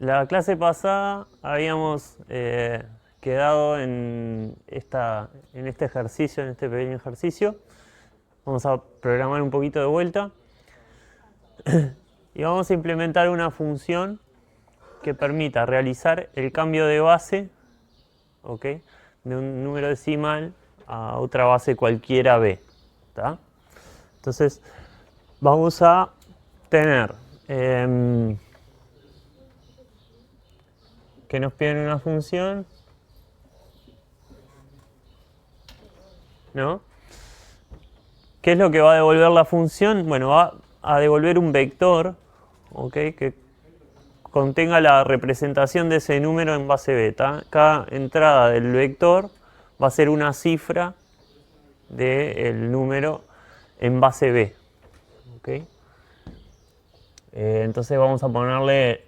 La clase pasada habíamos quedado en este ejercicio, en este pequeño ejercicio. Vamos a programar un poquito de vuelta y vamos a implementar una función que permita realizar el cambio de base, ¿ok?, de un número decimal a otra base cualquiera b. ¿Tá? Entonces vamos a tener que nos piden una función, ¿no? ¿Qué es lo que va a devolver la función? Bueno, va a devolver un vector, ¿ok?, que contenga la representación de ese número en base beta. Cada entrada del vector va a ser una cifra del número en base b. ¿Okay? Entonces vamos a ponerle...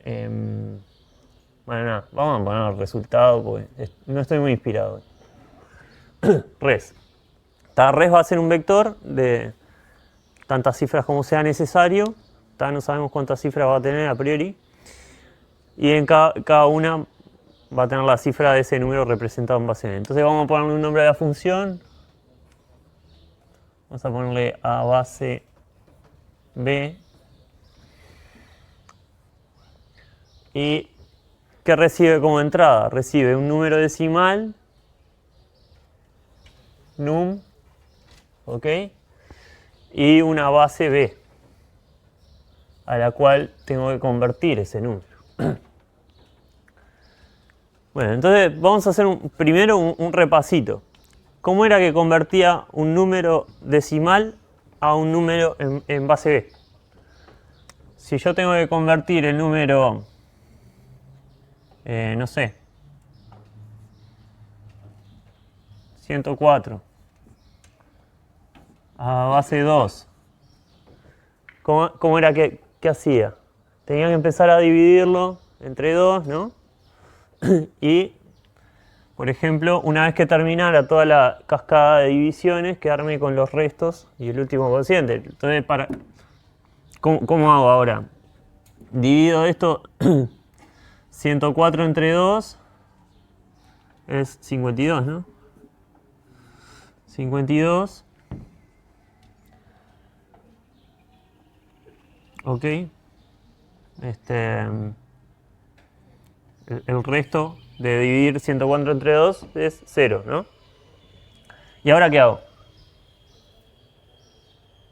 bueno, nada, vamos a poner el resultado porque no estoy muy inspirado. Res. Res va a ser un vector de tantas cifras como sea necesario. No sabemos cuántas cifras va a tener a priori. Y en cada una va a tener la cifra de ese número representado en base n. Entonces vamos a ponerle un nombre a la función. Vamos a ponerle a base b. ¿Y qué recibe como entrada? Recibe un número decimal, num, ¿ok?, y una base b, a la cual tengo que convertir ese número. Bueno, entonces vamos a hacer primero un repasito. ¿Cómo era que convertía un número decimal a un número en base b? Si yo tengo que convertir el número, no sé, 104 a base 2, ¿cómo era que hacía? Tenía que empezar a dividirlo entre 2, ¿no? Y, por ejemplo, una vez que terminara toda la cascada de divisiones, quedarme con los restos y el último cociente. Entonces, ¿cómo hago ahora? Divido esto, 104 entre 2 es 52, ¿no? 52. Ok. El resto de dividir 104 entre 2 es 0, ¿no? ¿Y ahora qué hago?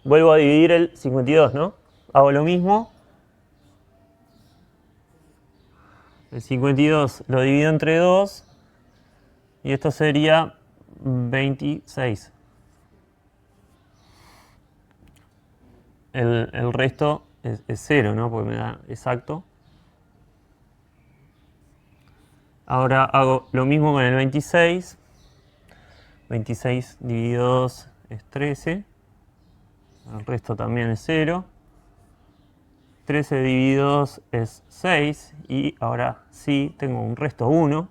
Vuelvo a dividir el 52, ¿no? Hago lo mismo. El 52 lo divido entre 2 y esto sería 26. El resto es 0, ¿no? Porque me da exacto. Ahora hago lo mismo con el 26. 26 dividido 2 es 13. El resto también es 0. 13 dividido 2 es 6. Y ahora sí tengo un resto 1.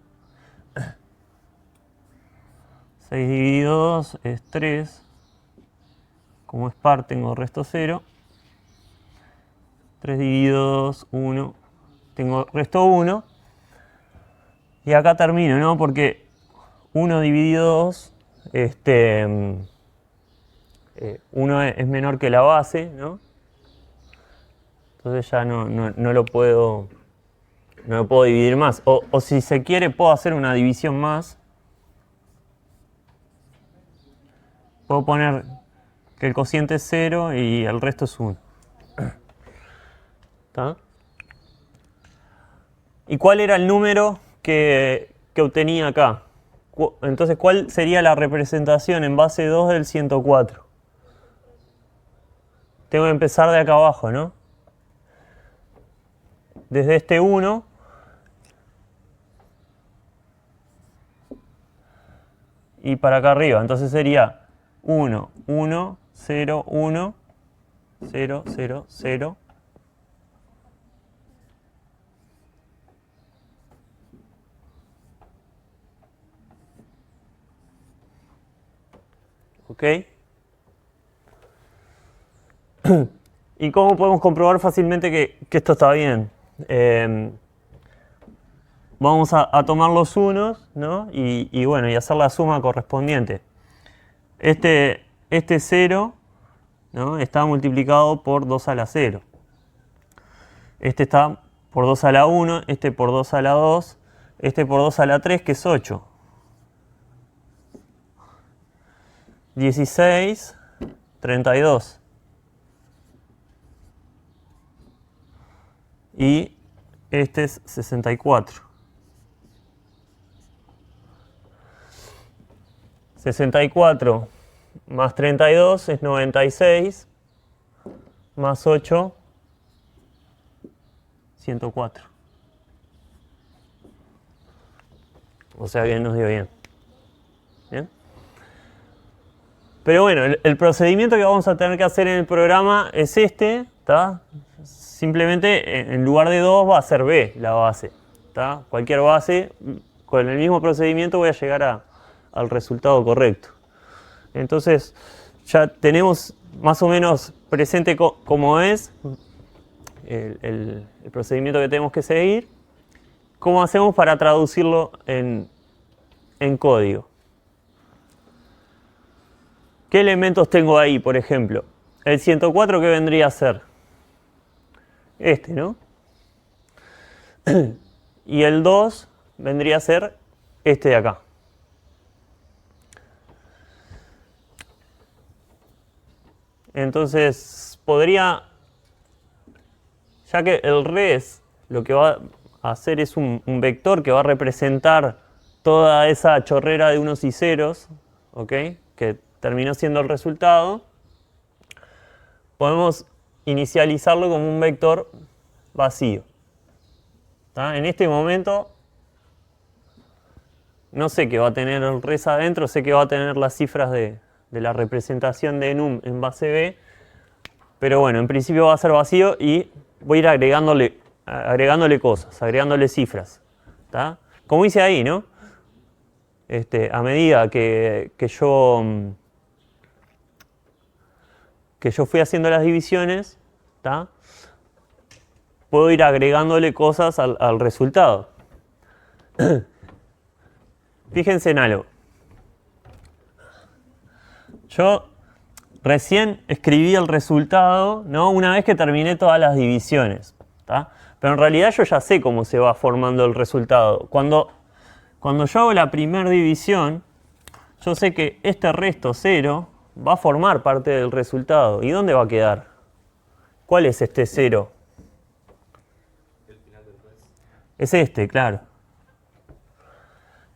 6 dividido 2 es 3. Como es par tengo resto 0. 3 dividido 2, 1. Tengo resto 1. Y acá termino, ¿no? Porque 1 dividido 2, 1 es menor que la base, ¿no? Entonces ya no lo puedo dividir más. O si se quiere, puedo hacer una división más. Puedo poner que el cociente es 0 y el resto es 1. ¿Está? ¿Y cuál era el número que obtenía acá? Entonces, ¿cuál sería la representación en base 2 del 104? Tengo que empezar de acá abajo, ¿no? Desde este 1 y para acá arriba. Entonces sería 1, 1, 0, 1, 0, 0, 0. ¿Ok? ¿Y cómo podemos comprobar fácilmente que esto está bien? vamos a tomar los unos, ¿no? Y bueno, y hacer la suma correspondiente. Este 0, ¿no? Está multiplicado por 2 a la 0. Este está por 2 a la 1, este por 2 a la 2, este por 2 a la 3, que es 8. 16, 32. Y este es 64. 64 más 32 es 96, más 8, 104. O sea que nos dio bien. ¿Bien? Pero bueno, el procedimiento que vamos a tener que hacer en el programa es este, ¿tá? Simplemente en lugar de 2 va a ser B la base, ¿tá? Cualquier base, con el mismo procedimiento voy a llegar al resultado correcto. Entonces ya tenemos más o menos presente cómo es el procedimiento que tenemos que seguir. ¿Cómo hacemos para traducirlo en código? ¿Qué elementos tengo ahí, por ejemplo? El 104, ¿qué vendría a ser? Este, ¿no? Y el 2 vendría a ser este de acá. Entonces, podría, ya que el res lo que va a hacer es un vector que va a representar toda esa chorrera de unos y ceros, ¿ok? Que terminó siendo el resultado, podemos inicializarlo como un vector vacío. ¿Tá? En este momento no sé qué va a tener el res adentro, sé que va a tener las cifras de la representación de num en base B, pero bueno, en principio va a ser vacío y voy a ir agregándole cosas, agregándole cifras. ¿Tá? Como hice ahí, ¿no? A medida que yo fui haciendo las divisiones, ¿tá? Puedo ir agregándole cosas al resultado. Fíjense en algo. Yo recién escribí el resultado, ¿no? Una vez que terminé todas las divisiones, ¿tá? Pero en realidad yo ya sé cómo se va formando el resultado. Cuando yo hago la primera división, yo sé que este resto 0 va a formar parte del resultado. ¿Y dónde va a quedar? ¿Cuál es este 0? El final del res. Es este, claro.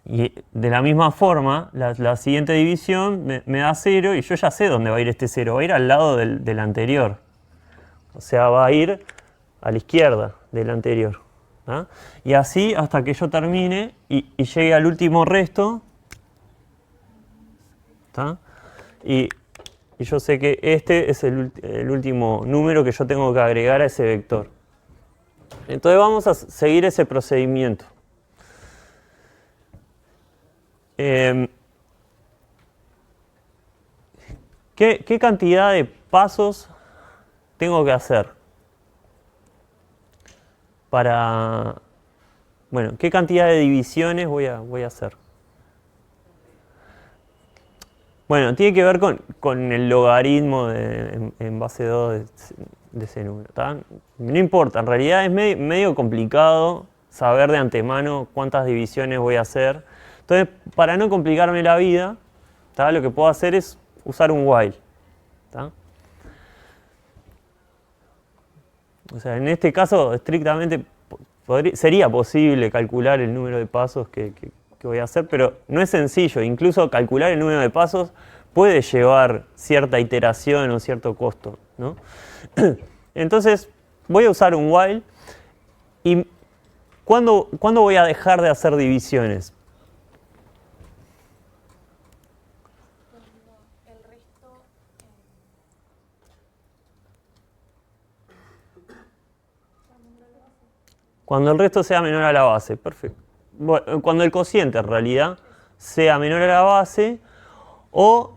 Y de la misma forma, la siguiente división me da 0 y yo ya sé dónde va a ir este 0. Va a ir al lado del anterior. O sea, va a ir a la izquierda del anterior. ¿Ah? Y así hasta que yo termine y llegue al último resto. ¿Tá? Y yo sé que este es el último número que yo tengo que agregar a ese vector. Entonces vamos a seguir ese procedimiento. ¿Qué cantidad de pasos tengo que hacer? Bueno, ¿qué cantidad de divisiones voy a hacer? Bueno, tiene que ver con el logaritmo en base 2 de ese número. ¿Tá? No importa, en realidad es medio complicado saber de antemano cuántas divisiones voy a hacer. Entonces, para no complicarme la vida, ¿tá? Lo que puedo hacer es usar un while. ¿Tá? O sea, en este caso, estrictamente, sería posible calcular el número de pasos que voy a hacer, pero no es sencillo. Incluso calcular el número de pasos puede llevar cierta iteración o cierto costo, ¿no? Entonces, voy a usar un while. ¿Y cuándo voy a dejar de hacer divisiones? Cuando el resto sea menor a la base, perfecto. Bueno, cuando el cociente en realidad sea menor a la base o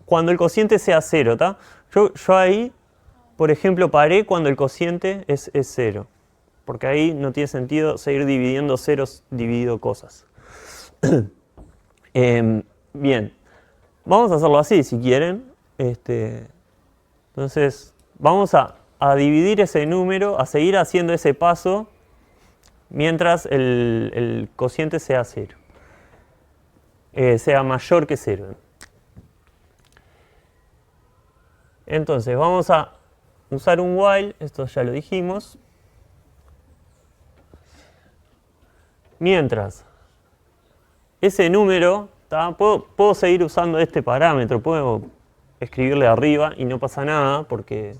cuando el cociente sea 0, ¿tá? Yo ahí, por ejemplo, paré cuando el cociente es 0. porque ahí no tiene sentido seguir dividiendo ceros dividido cosas. Bien, vamos a hacerlo así si quieren. Entonces, vamos a dividir ese número, a seguir haciendo ese paso mientras el cociente sea 0, sea mayor que 0. Entonces, vamos a usar un while, esto ya lo dijimos. Mientras ese número, puedo seguir usando este parámetro, puedo escribirle arriba y no pasa nada porque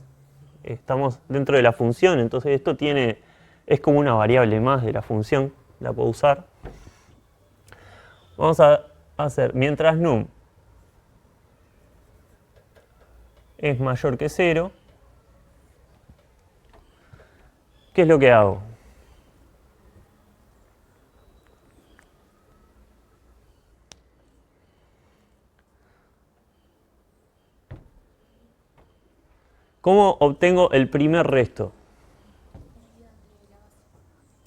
estamos dentro de la función, entonces esto es como una variable más de la función, la puedo usar. Vamos a hacer, mientras num es mayor que 0, ¿qué es lo que hago? ¿Cómo obtengo el primer resto?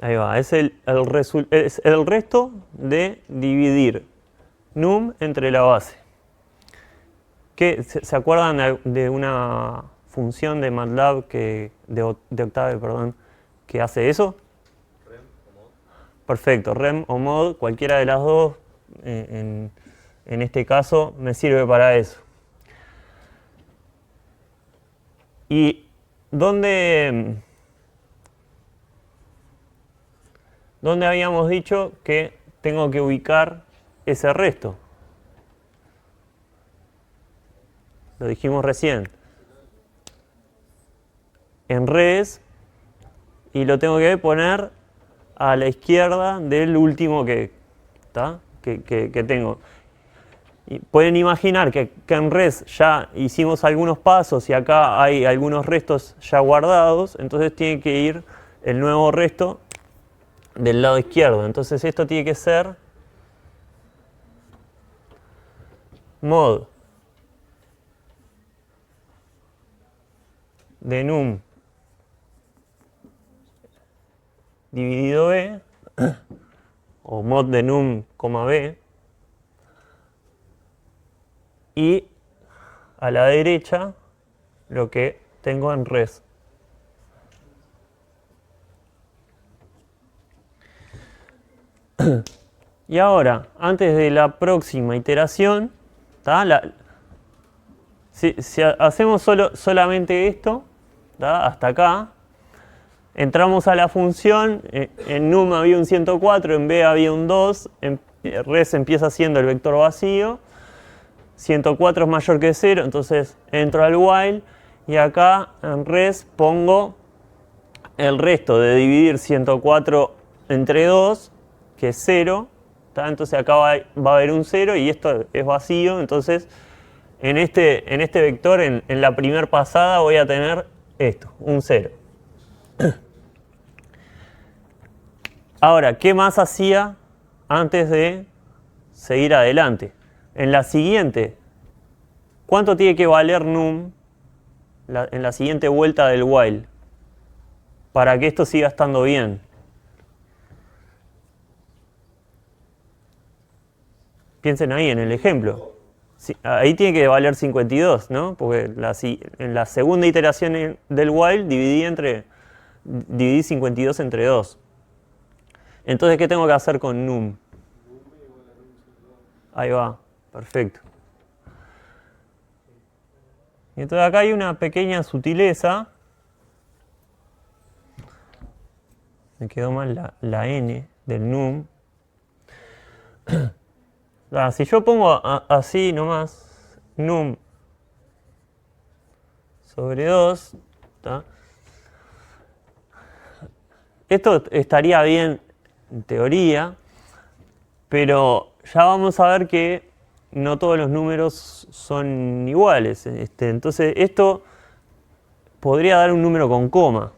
Ahí va, es el resto de dividir num entre la base. ¿Se acuerdan de una función de MATLAB de Octave, perdón, que hace eso? Rem o mod. Perfecto, rem o mod, cualquiera de las dos, en este caso me sirve para eso. ¿Y dónde habíamos dicho que tengo que ubicar ese resto? Lo dijimos recién. En res, y lo tengo que poner a la izquierda del último que tengo. Y pueden imaginar que en res ya hicimos algunos pasos y acá hay algunos restos ya guardados, entonces tiene que ir el nuevo resto del lado izquierdo. Entonces esto tiene que ser mod de num dividido b, o mod de num, b, y a la derecha lo que tengo en res. Y ahora, antes de la próxima iteración, si hacemos solamente esto, hasta acá, entramos a la función, en num había un 104, en b había un 2, en res empieza siendo el vector vacío, 104 es mayor que 0, entonces entro al while y acá en res pongo el resto de dividir 104 entre 2, que es 0, entonces acá va a haber un 0 y esto es vacío, entonces en este vector, en la primera pasada, voy a tener esto, un 0. Ahora, ¿qué más hacía antes de seguir adelante? En la siguiente, ¿cuánto tiene que valer num en la siguiente vuelta del while para que esto siga estando bien? Piensen ahí en el ejemplo. Sí, ahí tiene que valer 52, ¿no? Porque en la segunda iteración del while dividí 52 entre 2. Entonces, ¿qué tengo que hacer con num? Ahí va, perfecto. Y entonces acá hay una pequeña sutileza. Me quedó mal la n del num. Si yo pongo así nomás, num sobre 2, esto estaría bien en teoría, pero ya vamos a ver que no todos los números son iguales. Entonces esto podría dar un número con coma.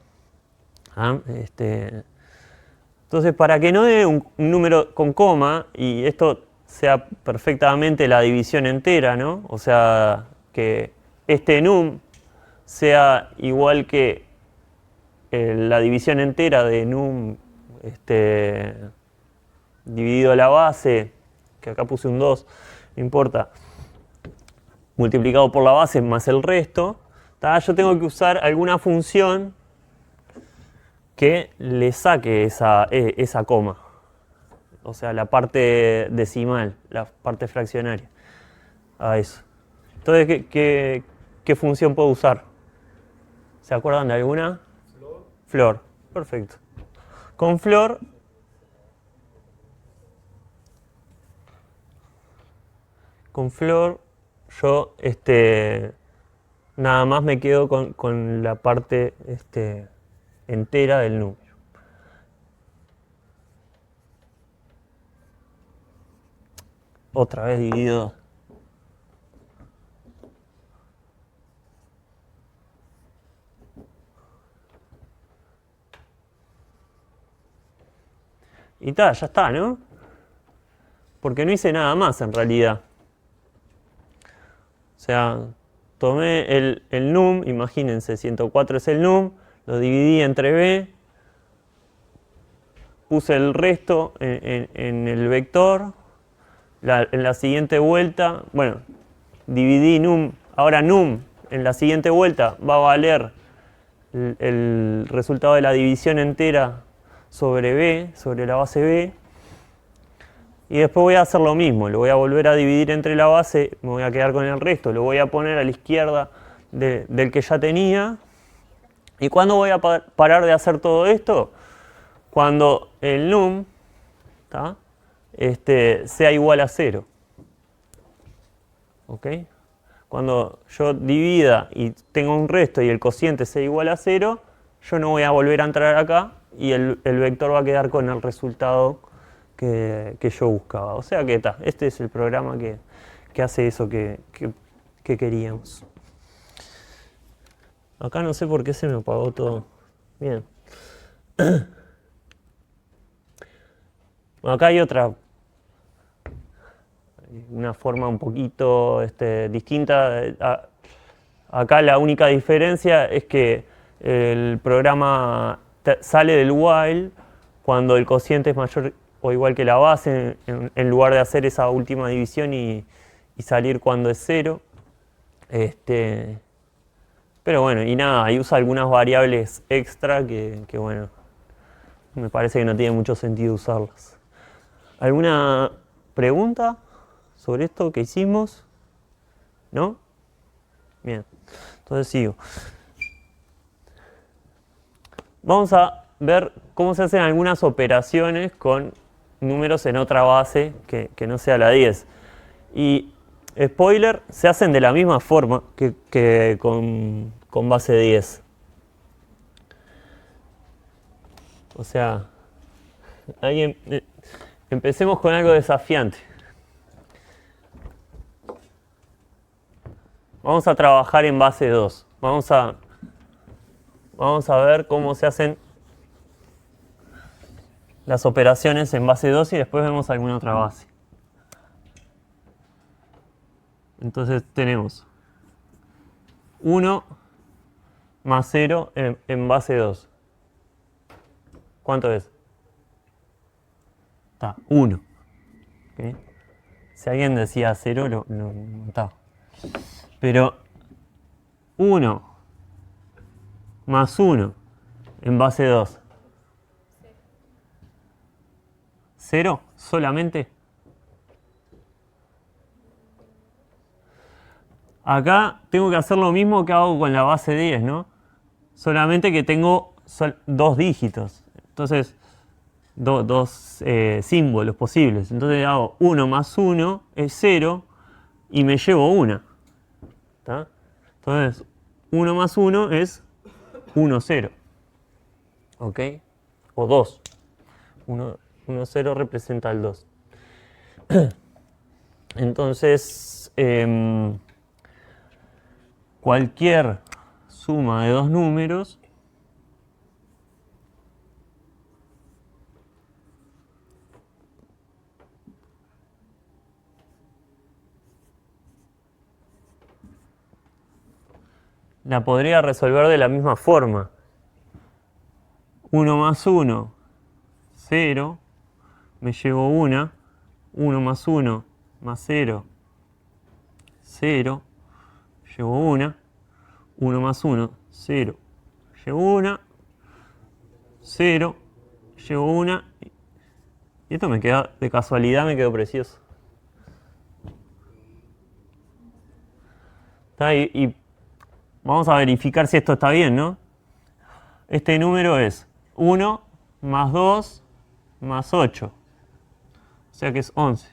Entonces, para que no dé un número con coma, y esto sea perfectamente la división entera, ¿no? O sea, que este num sea igual que la división entera de num dividido a la base, que acá puse un 2, no importa, multiplicado por la base más el resto, yo tengo que usar alguna función que le saque esa coma, o sea, la parte decimal, la parte fraccionaria, a eso. Entonces, ¿qué función puedo usar? ¿Se acuerdan de alguna? Flor. Flor, perfecto. Con flor yo nada más me quedo con la parte entera del número. Otra vez dividido. Y ya está, ¿no? Porque no hice nada más en realidad. O sea, tomé el num, imagínense, 104 es el num, lo dividí entre b, puse el resto en el vector, en la siguiente vuelta, bueno, dividí num, ahora num en la siguiente vuelta va a valer el resultado de la división entera sobre b, sobre la base b, y después voy a hacer lo mismo, lo voy a volver a dividir entre la base, me voy a quedar con el resto, lo voy a poner a la izquierda del que ya tenía. ¿Y cuándo voy a parar de hacer todo esto? Cuando el num sea igual a 0. ¿Ok? Cuando yo divida y tengo un resto y el cociente sea igual a 0, yo no voy a volver a entrar acá y el vector va a quedar con el resultado que yo buscaba. O sea que este es el programa que hace eso que queríamos. Acá no sé por qué se me apagó todo. Bien. Bueno, acá hay una forma un poquito distinta. Acá la única diferencia es que el programa sale del while cuando el cociente es mayor o igual que la base, en lugar de hacer esa última división y salir cuando es 0. Pero bueno, y nada, ahí usa algunas variables extra que bueno, me parece que no tiene mucho sentido usarlas. ¿Alguna pregunta sobre esto que hicimos? ¿No? Bien, entonces sigo. Vamos a ver cómo se hacen algunas operaciones con números en otra base que no sea la 10. Y, spoiler, se hacen de la misma forma que con base 10. O sea, empecemos con algo desafiante. Vamos a trabajar en base 2. Vamos a ver cómo se hacen las operaciones en base 2 y después vemos alguna otra base. Entonces tenemos 1 más 0 en base 2. ¿Cuánto es? 1. ¿Okay? Si alguien decía 0, lo notaba. Pero 1 más 1 en base 2. 0 solamente. Acá tengo que hacer lo mismo que hago con la base 10, ¿no? Solamente que tengo dos dígitos. Entonces, dos símbolos posibles. Entonces hago 1 más 1 es 0 y me llevo 1. Entonces, 1 más 1 es 1, 0. ¿Ok? O 2. 1, 0 representa el 2. Entonces, cualquier suma de dos números la podría resolver de la misma forma. 1 más 1, 0. Me llevo 1. 1 más 1 más 0, 0. Llevo 1. 1 más 1, 0. Llevo 1. 0. Llevo 1. Y esto me queda, de casualidad, me quedó precioso. Y vamos a verificar si esto está bien, ¿no? Este número es 1 más 2 más 8. O sea que es 11.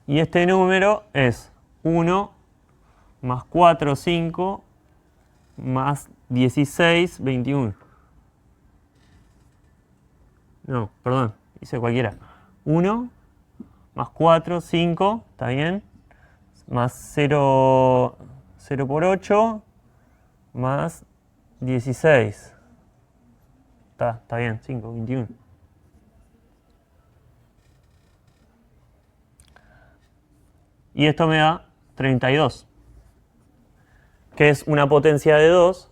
Y este número es 1 más 4, 5 más 16, 21. No, perdón, hice cualquiera. 1 más 4, 5, ¿está bien? Más 0, 0 por 8, más 16. Está bien, 5, 21. Y esto me da 32, que es una potencia de 2.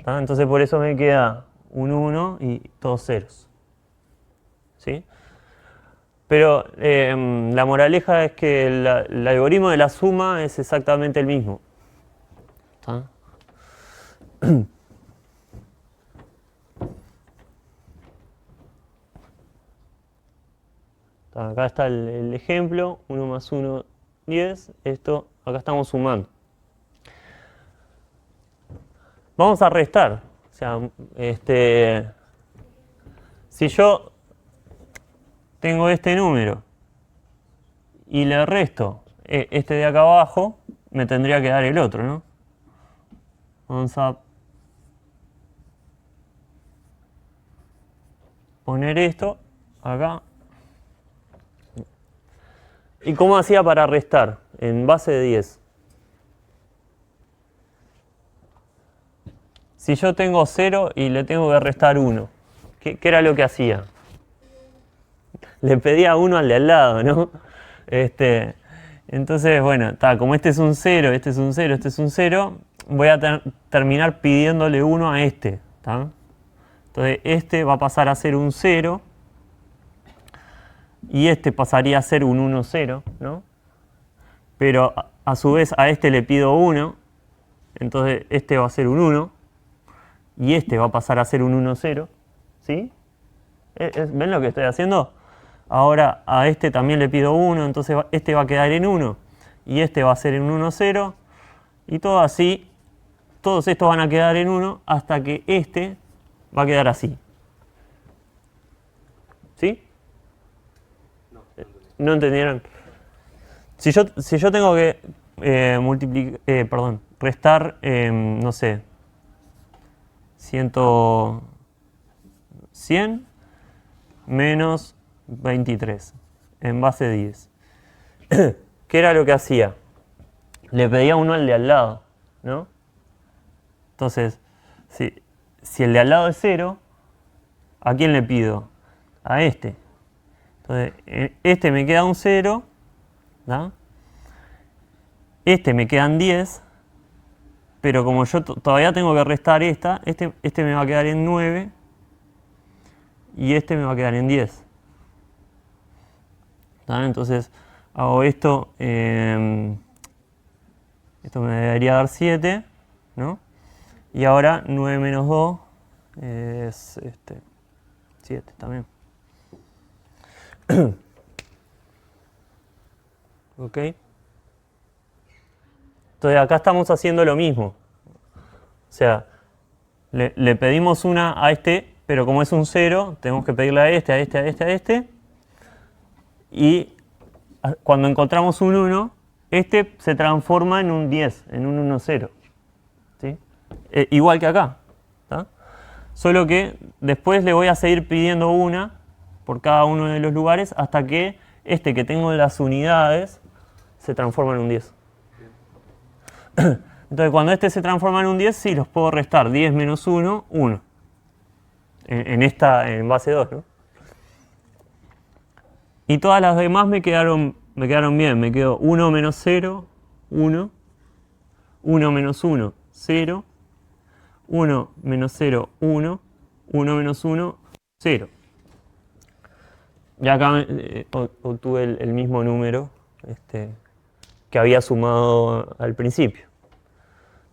¿Tá? Entonces por eso me queda un 1 y dos ceros. ¿Sí? Pero la moraleja es que el algoritmo de la suma es exactamente el mismo. ¿Tá? Acá está el ejemplo, 1 más 1, 10. Esto, acá estamos sumando. Vamos a restar. O sea, si yo tengo este número y le resto este de acá abajo, me tendría que dar el otro, ¿no? Vamos a poner esto acá. ¿Y cómo hacía para restar? En base de 10. Si yo tengo 0 y le tengo que restar 1, ¿qué era lo que hacía? Le pedía 1 al de al lado, ¿no? Entonces, bueno, como este es un 0, este es un 0, este es un 0, voy a terminar pidiéndole 1 a este. ¿Tá? Entonces, este va a pasar a ser un 0. Y este pasaría a ser un 1, 0, ¿no? Pero a su vez a este le pido 1, entonces este va a ser un 1, y este va a pasar a ser un 1, 0, ¿sí? ¿Ven lo que estoy haciendo? Ahora a este también le pido 1, entonces este va a quedar en 1, y este va a ser en 1, 0, y todo así, todos estos van a quedar en 1 hasta que este va a quedar así. ¿Sí? ¿No entendieron? Si yo tengo que restar, no sé, 100 menos 23 en base de 10. ¿Qué era lo que hacía? Le pedía 1 al de al lado, ¿no? Entonces, si el de al lado es 0, ¿a quién le pido? A este. Entonces, este me queda un 0, ¿no? Este me quedan 10, pero como yo todavía tengo que restar este me va a quedar en 9 y este me va a quedar en 10. ¿Tá? Entonces hago esto, esto me debería dar 7, ¿no? Y ahora 9 menos 2 es 7 también. ¿Ok? Entonces acá estamos haciendo lo mismo. O sea, le pedimos una a este, pero como es un 0, tenemos que pedirle a este, a este, a este, a este. Y cuando encontramos un 1, este se transforma en un 10, en un 1, 0. ¿Sí? Igual que acá. ¿Tá? Solo que después le voy a seguir pidiendo una por cada uno de los lugares hasta que este que tengo en las unidades se transforma en un 10. Entonces cuando este se transforma en un 10, sí, los puedo restar. 10 menos 1, 1. En base 2, ¿no? Y todas las demás me quedaron bien. Me quedó 1 menos 0, 1. 1 menos 1, 0. 1 menos 0, 1. 1 menos 1, 0. Y acá obtuve el mismo número que había sumado al principio.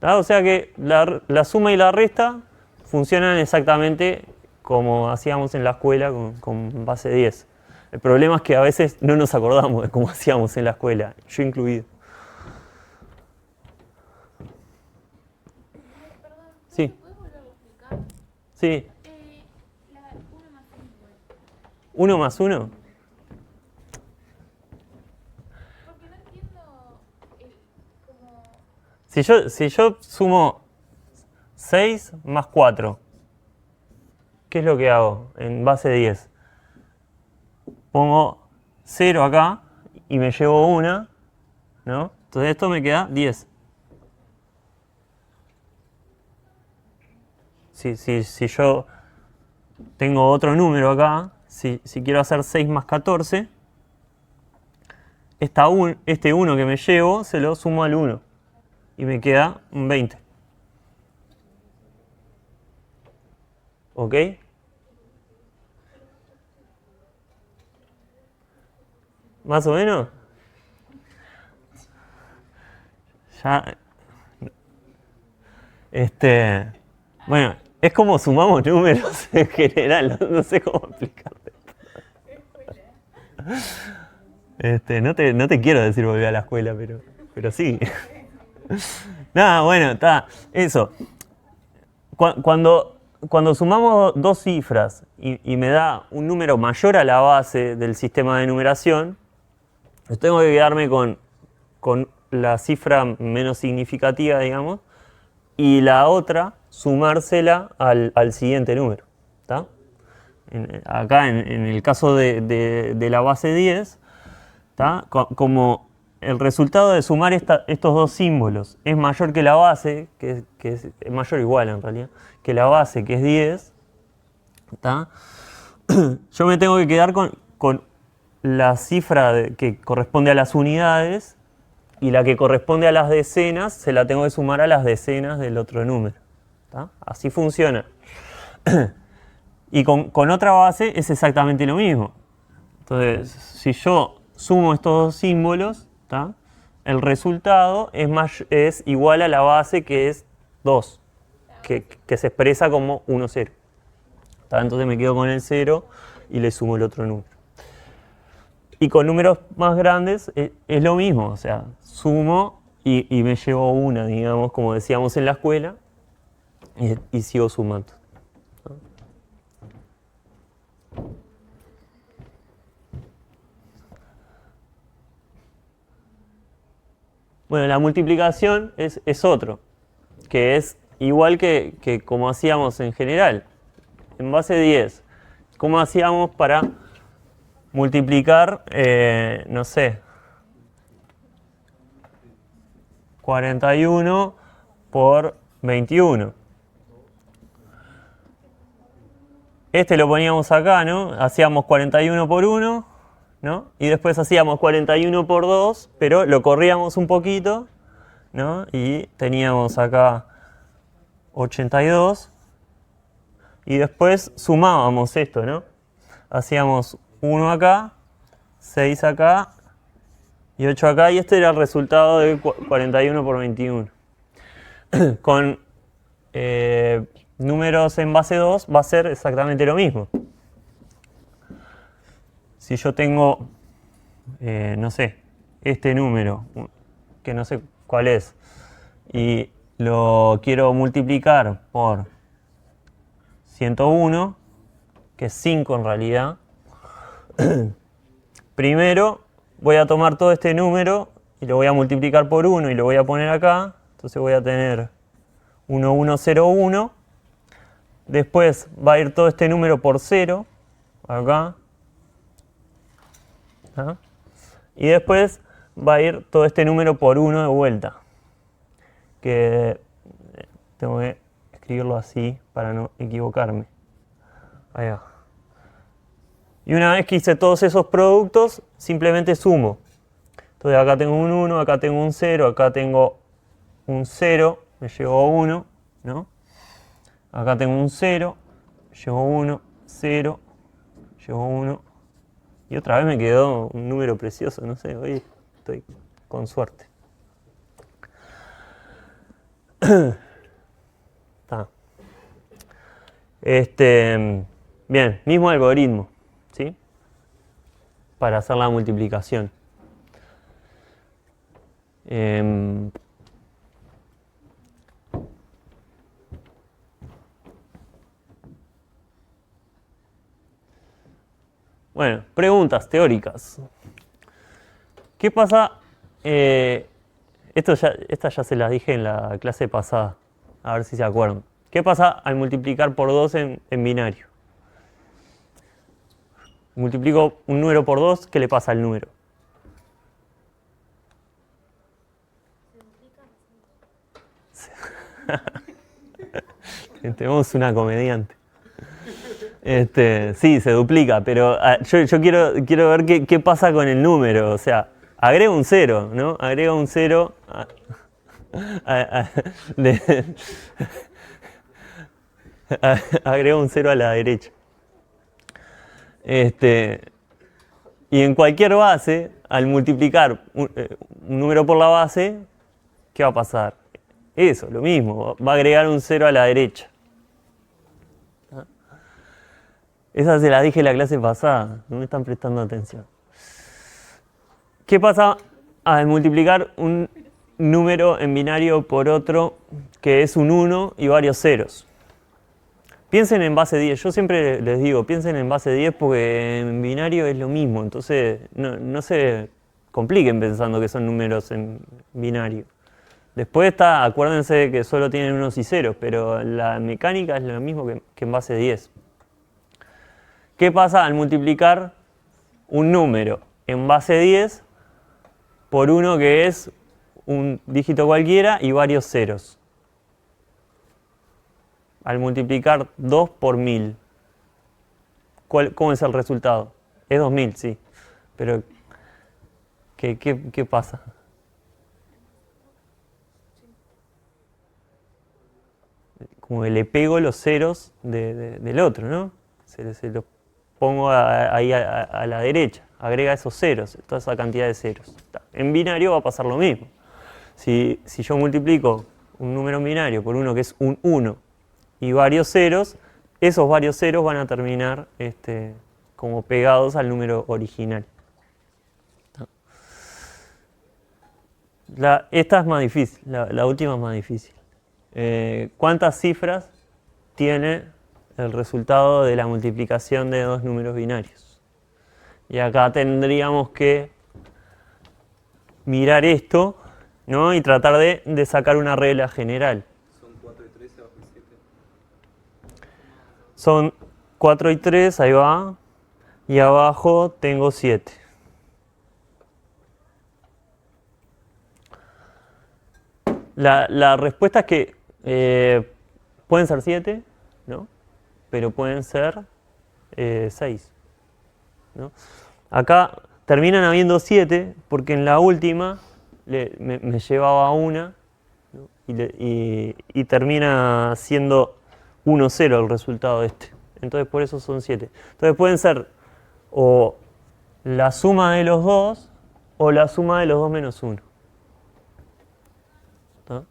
O sea que la suma y la resta funcionan exactamente como hacíamos en la escuela con base 10. El problema es que a veces no nos acordamos de cómo hacíamos en la escuela, yo incluido. Perdón, Sí. ¿puedes volverlo a explicar? Sí. La 1 más 1. 1 más 1. Porque no entiendo como... Si yo sumo 6 más 4, ¿qué es lo que hago en base 10? Pongo 0 acá y me llevo 1, ¿no? Entonces esto me queda 10. Si yo tengo otro número acá, si quiero hacer 6 más 14, este 1 que me llevo se lo sumo al 1 y me queda un 20. ¿Ok? ¿Más o menos? Ya. Bueno, es como sumamos números en general, no sé cómo explicarte. No te quiero decir volver a la escuela, pero sí. Nada, bueno, está. Eso. Cuando sumamos dos cifras y me da un número mayor a la base del sistema de numeración, pues tengo que quedarme con la cifra menos significativa, digamos, y la otra sumársela al siguiente número. ¿Tá? Acá en el caso de la base 10, ¿tá? Como el resultado de sumar estos dos símbolos es mayor que la base, que es mayor o igual en realidad, que la base que es 10, ¿tá? Yo me tengo que quedar con la cifra que corresponde a las unidades y la que corresponde a las decenas se la tengo que sumar a las decenas del otro número. ¿Tá? Así funciona. Y con otra base es exactamente lo mismo. Entonces, si yo sumo estos dos símbolos, ¿tá? El resultado es igual a la base que es 2, que se expresa como 1, 0. ¿Tá? Entonces me quedo con el 0 y le sumo el otro número. Y con números más grandes es lo mismo, o sea, sumo y me llevo una, digamos, como decíamos en la escuela, y sigo sumando. Bueno, la multiplicación es otro, que es igual que como hacíamos en general, en base 10. ¿Cómo hacíamos para multiplicar, no sé, 41 por 21? Este lo poníamos acá, ¿no? Hacíamos 41 por 1, ¿no? Y después hacíamos 41 por 2, pero lo corríamos un poquito, ¿no? Y teníamos acá 82. Y después sumábamos esto, ¿no? Hacíamos 1 acá, 6 acá y 8 acá. Y este era el resultado de 41 por 21. Con números en base 2 va a ser exactamente lo mismo. Si yo tengo, no sé, este número, que no sé cuál es, y lo quiero multiplicar por 101, que es 5 en realidad, primero voy a tomar todo este número y lo voy a multiplicar por 1 y lo voy a poner acá. Entonces voy a tener 1101. Después va a ir todo este número por 0, acá. ¿Ah? Y después va a ir todo este número por 1 de vuelta. Que tengo que escribirlo así para no equivocarme. Ahí va. Y una vez que hice todos esos productos, simplemente sumo. Entonces acá tengo un 1, acá tengo un 0, acá tengo un 0, me llevo 1, ¿no? Acá tengo un 0, llevo 1, 0, llevo 1. Y otra vez me quedó un número precioso, no sé, hoy estoy con suerte. Está. Bien, mismo algoritmo, ¿sí? Para hacer la multiplicación. Bueno, preguntas teóricas. ¿Qué pasa? Esta ya se las dije en la clase pasada, a ver si se acuerdan. ¿Qué pasa al multiplicar por 2 en binario? Multiplico un número por 2, ¿qué le pasa al número? Tenemos una comediante. Sí, se duplica, pero yo quiero ver qué pasa con el número. O sea, agrego un 0, ¿no? Agrego un 0 agrego un 0 a la derecha. Y en cualquier base, al multiplicar un número por la base, ¿qué va a pasar? Eso, lo mismo, va a agregar un 0 a la derecha. Esa se la dije en la clase pasada, no me están prestando atención. ¿Qué pasa al multiplicar un número en binario por otro que es un 1 y varios ceros? Piensen en base 10, yo siempre les digo, piensen en base 10 porque en binario es lo mismo, entonces no se compliquen pensando que son números en binario. Después está, acuérdense que solo tienen unos y ceros, pero la mecánica es lo mismo que en base 10. ¿Qué pasa al multiplicar un número en base 10 por uno que es un dígito cualquiera y varios ceros? Al multiplicar 2 por 1000, ¿cómo es el resultado? Es 2000, sí. Pero, ¿qué pasa? Como que le pego los ceros del otro, ¿no? Se los pongo ahí a la derecha, agrega esos ceros, toda esa cantidad de ceros. En binario va a pasar lo mismo. Si yo multiplico un número en binario por uno que es un 1 y varios ceros, esos varios ceros van a terminar como pegados al número original. Esta es más difícil, la última es más difícil. ¿Cuántas cifras tiene el resultado de la multiplicación de dos números binarios? Y acá tendríamos que mirar esto, ¿no? Y tratar de sacar una regla general. Son 4 y 3 abajo y 7. Son 4 y 3, ahí va. Y abajo tengo 7. La respuesta es que pueden ser 7, ¿no? Pero pueden ser 6, ¿no? Acá terminan habiendo 7 porque en la última me llevaba una, ¿no? y termina siendo 1, 0 el resultado de este. Entonces por eso son 7. Entonces pueden ser o la suma de los dos o la suma de los 2 menos 1. ¿Está?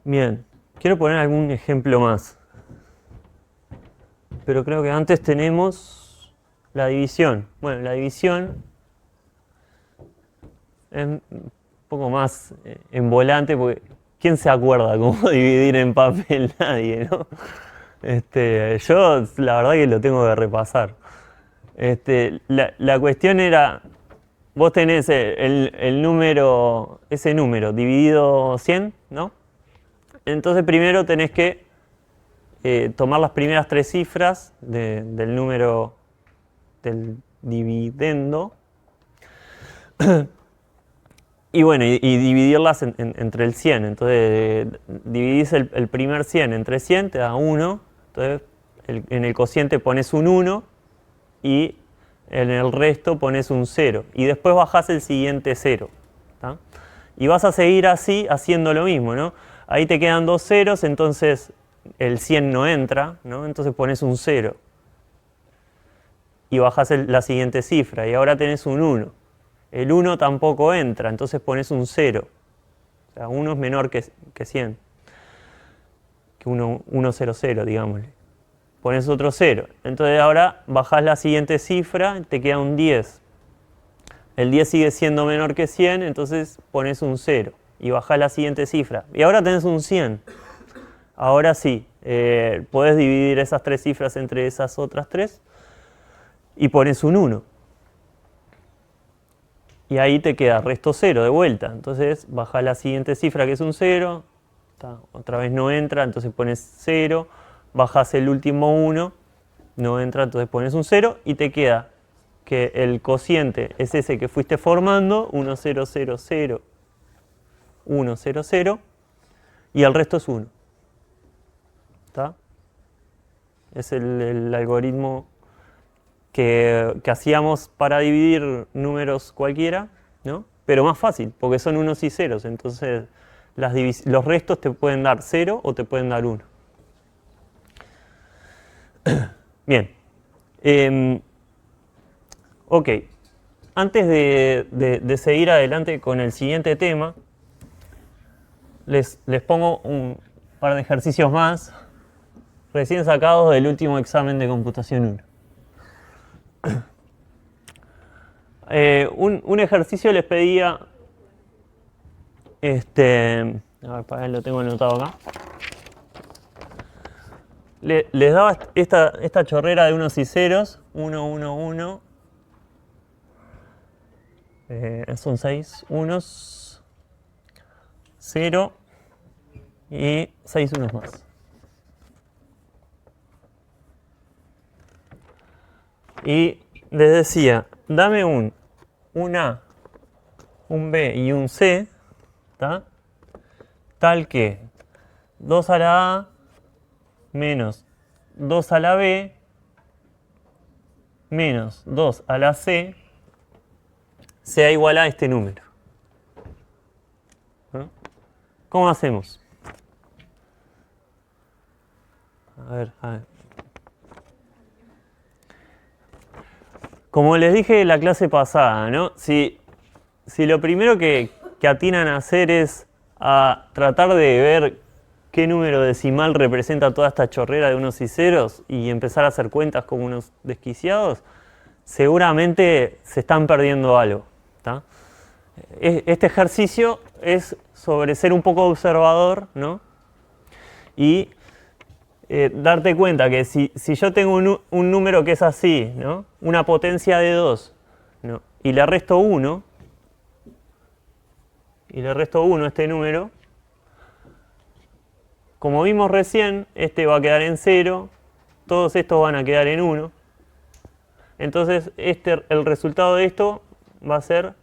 Bien, quiero poner algún ejemplo más. Pero creo que antes tenemos la división. Bueno, la división es un poco más en volante porque ¿quién se acuerda cómo dividir en papel? Nadie, ¿no? Yo la verdad que lo tengo que repasar. La cuestión era, vos tenés el número, ese número dividido 100, ¿no? Entonces primero tenés que tomar las primeras 3 cifras del número del dividendo y bueno, y dividirlas entre el 100. Entonces dividís el primer 100 entre 100, te da 1. Entonces en el cociente pones un 1 y en el resto pones un 0. Y después bajás el siguiente 0. ¿tá? Y vas a seguir así haciendo lo mismo, ¿no? Ahí te quedan dos ceros, entonces el 100 no entra, ¿no? Entonces pones un 0. Y bajas la siguiente cifra, y ahora tenés un 1. El 1 tampoco entra, entonces pones un 0. O sea, 1 es menor que 100. Que 100, digámosle. Pones otro 0. Entonces ahora bajás la siguiente cifra, te queda un 10. El 10 sigue siendo menor que 100, entonces pones un 0. Y bajás la siguiente cifra. Y ahora tenés un 100. Ahora sí, podés dividir esas tres cifras entre esas otras tres. Y pones un 1. Y ahí te queda resto 0 de vuelta. Entonces bajás la siguiente cifra que es un 0. Otra vez no entra, entonces pones 0. Bajás el último 1. No entra, entonces pones un 0. Y te queda que el cociente es ese que fuiste formando. 1, 0, 0, 0. 1, 0, 0. Y el resto es 1. ¿Está? Es el algoritmo que hacíamos para dividir números cualquiera, ¿no? Pero más fácil, porque son unos y ceros. Entonces los restos te pueden dar 0 o te pueden dar 1. Bien. Ok. Antes de seguir adelante con el siguiente tema, les pongo un par de ejercicios más recién sacados del último examen de computación 1. Un ejercicio les pedía, a ver, para él lo tengo anotado acá. Les daba esta chorrera de unos y ceros, 1, 1, 1. Son 6 unos, 0 y 6 unos más. Y les decía, dame un A, un B y un C, ¿tá? Tal que 2 a la A menos 2 a la B menos 2 a la C sea igual a este número. ¿No? ¿Cómo hacemos? A ver. Como les dije en la clase pasada, ¿no? Si lo primero que atinan a hacer es a tratar de ver qué número decimal representa toda esta chorrera de unos y ceros y empezar a hacer cuentas como unos desquiciados, seguramente se están perdiendo algo, ¿tá? Este ejercicio es sobre ser un poco observador, ¿no? Y darte cuenta que si yo tengo un número que es así, ¿no? Una potencia de 2, ¿no? Y le resto 1, a este número, como vimos recién, este va a quedar en 0, todos estos van a quedar en 1. Entonces el resultado de esto va a ser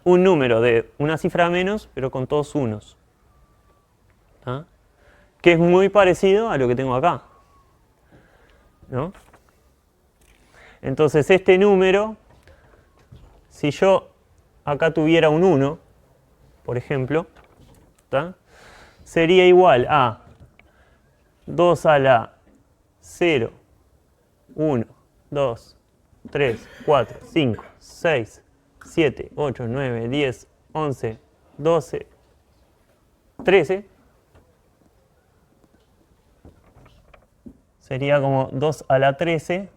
un número de una cifra menos, pero con todos unos. ¿Ah? Que es muy parecido a lo que tengo acá, ¿no? Entonces este número, si yo acá tuviera un 1, por ejemplo, ¿tá? Sería igual a 2 a la 0, 1, 2, 3, 4, 5, 6, 7, 8, 9, 10, 11, 12, 13. Sería como 2 a la 13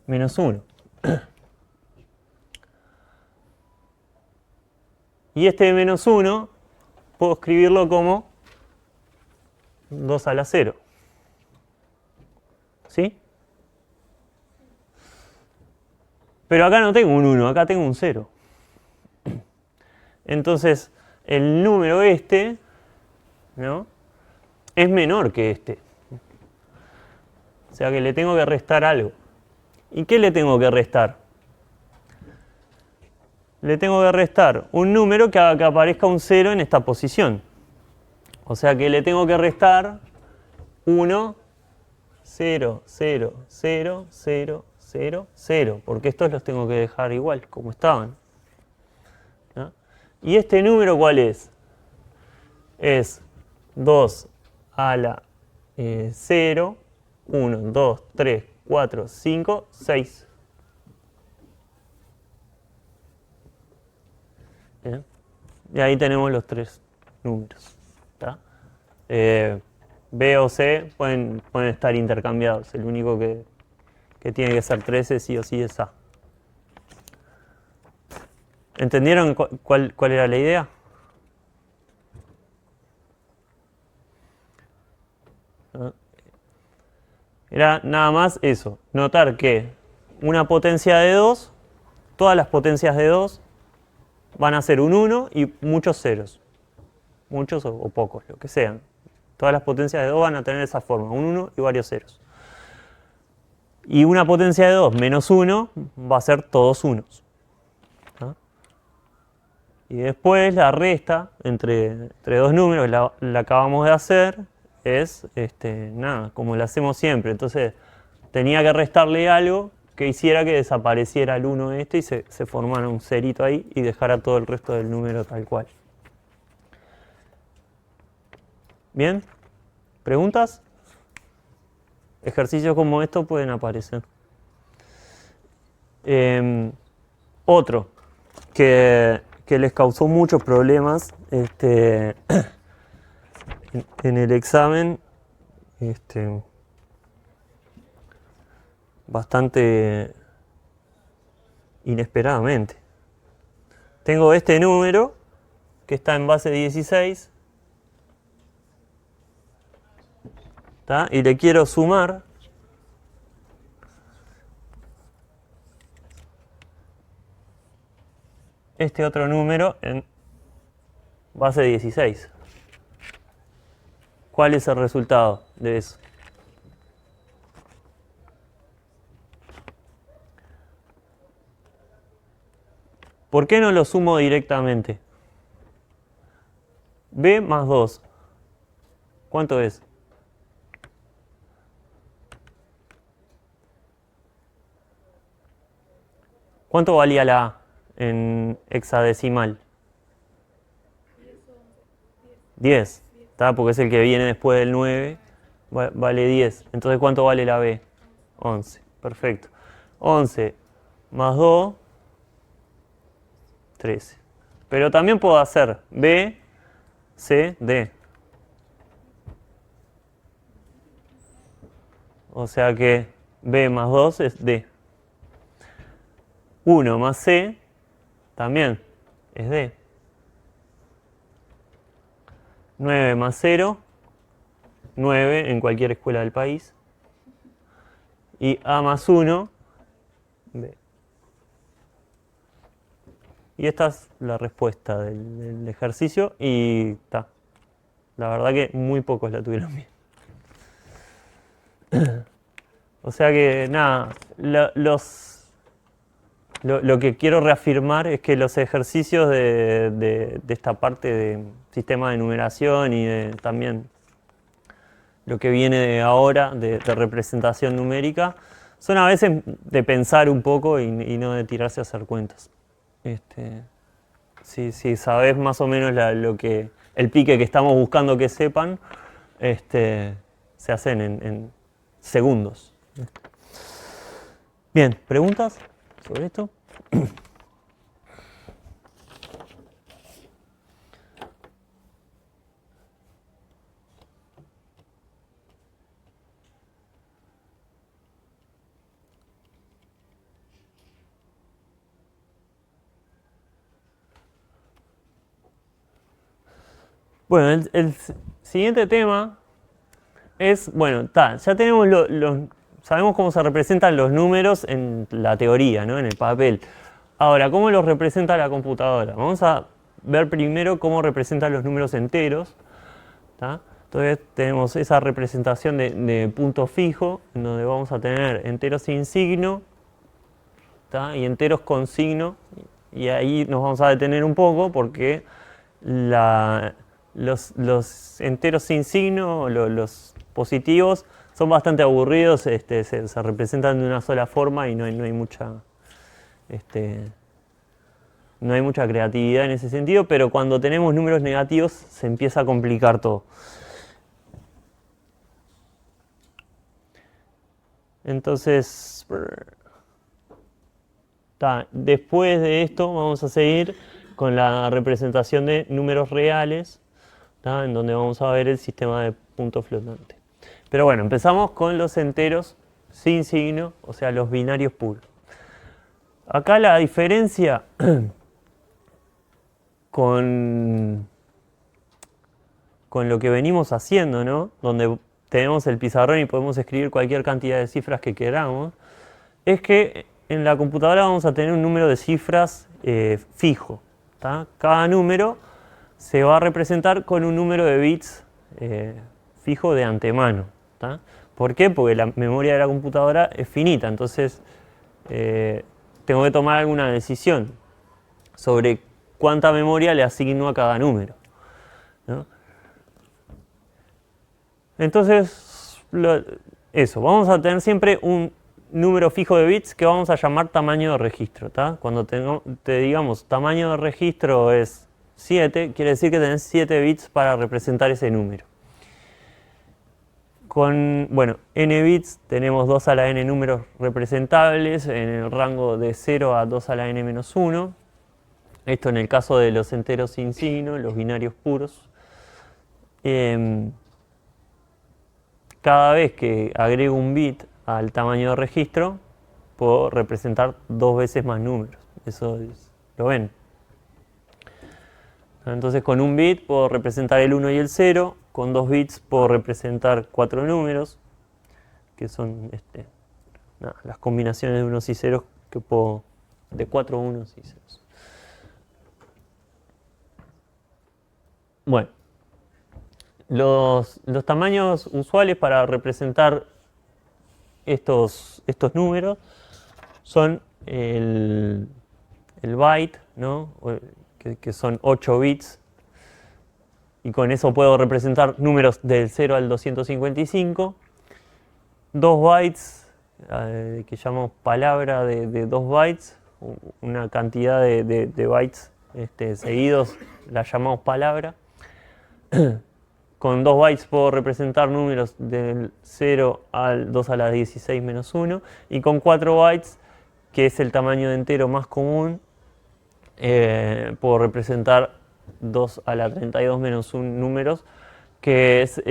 menos 1. Y este menos 1 puedo escribirlo como 2 a la 0. ¿Sí? Pero acá no tengo un 1, acá tengo un 0. Entonces, el número este, ¿no?, es menor que este. O sea que le tengo que restar algo. ¿Y qué le tengo que restar? Le tengo que restar un número que haga que aparezca un 0 en esta posición. O sea que le tengo que restar 1, 0, 0, 0, 0, 0, 0. Porque estos los tengo que dejar igual, como estaban. ¿Y este número cuál es? Es 2 a la 0, 1, 2, 3, 4, 5, 6. ¿Bien? Y ahí tenemos los tres números. ¿Está? B o C pueden estar intercambiados. El único que tiene que ser 13 sí o sí es A. ¿Entendieron cuál era la idea? ¿No? Era nada más eso, notar que una potencia de 2, todas las potencias de 2 van a ser un 1 y muchos ceros. Muchos o pocos, lo que sean. Todas las potencias de 2 van a tener esa forma, un 1 y varios ceros. Y una potencia de 2 menos 1 va a ser todos unos. ¿No? Y después la resta entre dos números, la acabamos de hacer, es nada, como la hacemos siempre. Entonces tenía que restarle algo que hiciera que desapareciera el 1 y se formara un cerito ahí y dejara todo el resto del número tal cual. ¿Bien? ¿Preguntas? Ejercicios como estos pueden aparecer. Otro que les causó muchos problemas en el examen, bastante inesperadamente. Tengo este número que está en base 16. ¿Tá? Y le quiero sumar este otro número en base 16. ¿Cuál es el resultado de eso? ¿Por qué no lo sumo directamente? B más 2. ¿Cuánto es? ¿Cuánto valía la A en hexadecimal? 10. ¿Está? Porque es el que viene después del 9. Vale 10. Entonces, ¿cuánto vale la B? 11. Perfecto. 11 más 2, 13. Pero también puedo hacer B, C, D. O sea que B más 2 es D. 1 más C también es D. 9 más 0, 9 en cualquier escuela del país. Y A más 1, B. Y esta es la respuesta del ejercicio y está. La verdad que muy pocos la tuvieron bien. O sea que nada, lo que quiero reafirmar es que los ejercicios de esta parte de sistema de numeración y también lo que viene de ahora de representación numérica son a veces de pensar un poco y no de tirarse a hacer cuentas. Si sabes más o menos el pique que estamos buscando que sepan, se hacen en segundos. Bien, ¿preguntas sobre esto? Bueno, el siguiente tema es, bueno, ya tenemos sabemos cómo se representan los números en la teoría, ¿no? En el papel. Ahora, ¿cómo los representa la computadora? Vamos a ver primero cómo representan los números enteros. ¿Tá? Entonces tenemos esa representación de punto fijo, en donde vamos a tener enteros sin signo, ¿tá? Y enteros con signo. Y ahí nos vamos a detener un poco porque los enteros sin signo, los positivos, son bastante aburridos, se representan de una sola forma y no hay mucha no hay mucha creatividad en ese sentido, pero cuando tenemos números negativos se empieza a complicar todo. Entonces, después de esto vamos a seguir con la representación de números reales, en donde vamos a ver el sistema de punto flotante. Pero bueno, empezamos con los enteros sin signo, o sea, los binarios puros. Acá la diferencia con lo que venimos haciendo, ¿no? Donde tenemos el pizarrón y podemos escribir cualquier cantidad de cifras que queramos, es que en la computadora vamos a tener un número de cifras fijo. Cada número se va a representar con un número de bits fijo de antemano. ¿Por qué? Porque la memoria de la computadora es finita, entonces tengo que tomar alguna decisión sobre cuánta memoria le asigno a cada número, ¿no? Entonces, eso, vamos a tener siempre un número fijo de bits que vamos a llamar tamaño de registro. Cuando te digamos tamaño de registro es 7, quiere decir que tenés 7 bits para representar ese número. Con, bueno, n bits tenemos 2 a la n números representables en el rango de 0 a 2 a la n menos 1. Esto en el caso de los enteros sin signo, los binarios puros. Cada vez que agrego un bit al tamaño de registro, puedo representar 2 veces más números. Eso lo ven. Entonces con un bit puedo representar el 1 y el 0. Con 2 bits puedo representar 4 números, que son las combinaciones de unos y ceros que puedo, de 4 unos y ceros. Bueno. Los tamaños usuales para representar estos números son el byte, ¿no? que son 8 bits, y con eso puedo representar números del 0 al 255, 2 bytes, que llamamos palabra de 2 bytes, una cantidad de bytes seguidos la llamamos palabra. Con 2 bytes puedo representar números del 0 al 2 a la 16 menos 1. Y con 4 bytes, que es el tamaño de entero más común, puedo representar 2 a la 32 menos 1 números, que es,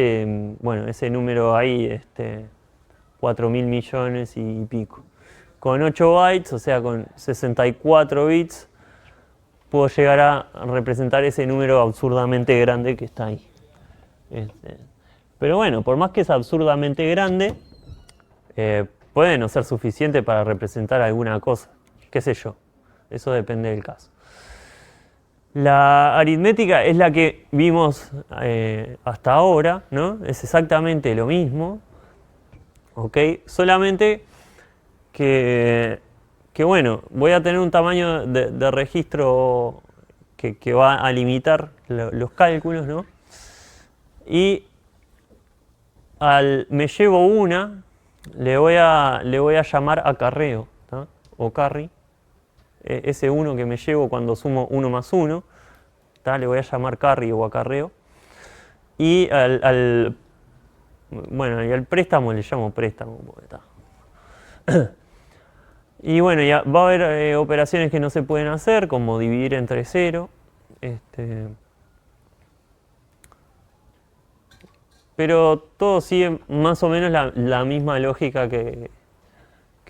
bueno, ese número ahí, 4.000 millones y pico. Con 8 bytes, o sea, con 64 bits, puedo llegar a representar ese número absurdamente grande que está ahí. Pero bueno, por más que es absurdamente grande, puede no ser suficiente para representar alguna cosa, qué sé yo, eso depende del caso. La aritmética es la que vimos hasta ahora, ¿no? Es exactamente lo mismo, ¿ok? Solamente que bueno, voy a tener un tamaño de registro que va a limitar los cálculos, ¿no? Y me llevo una, le voy a llamar acarreo, o carry. Ese 1 que me llevo cuando sumo 1 más 1, le voy a llamar carry o acarreo. Y bueno, y al préstamo le llamo préstamo. Y bueno, ya va a haber operaciones que no se pueden hacer, como dividir entre 0. Pero todo sigue más o menos la misma lógica que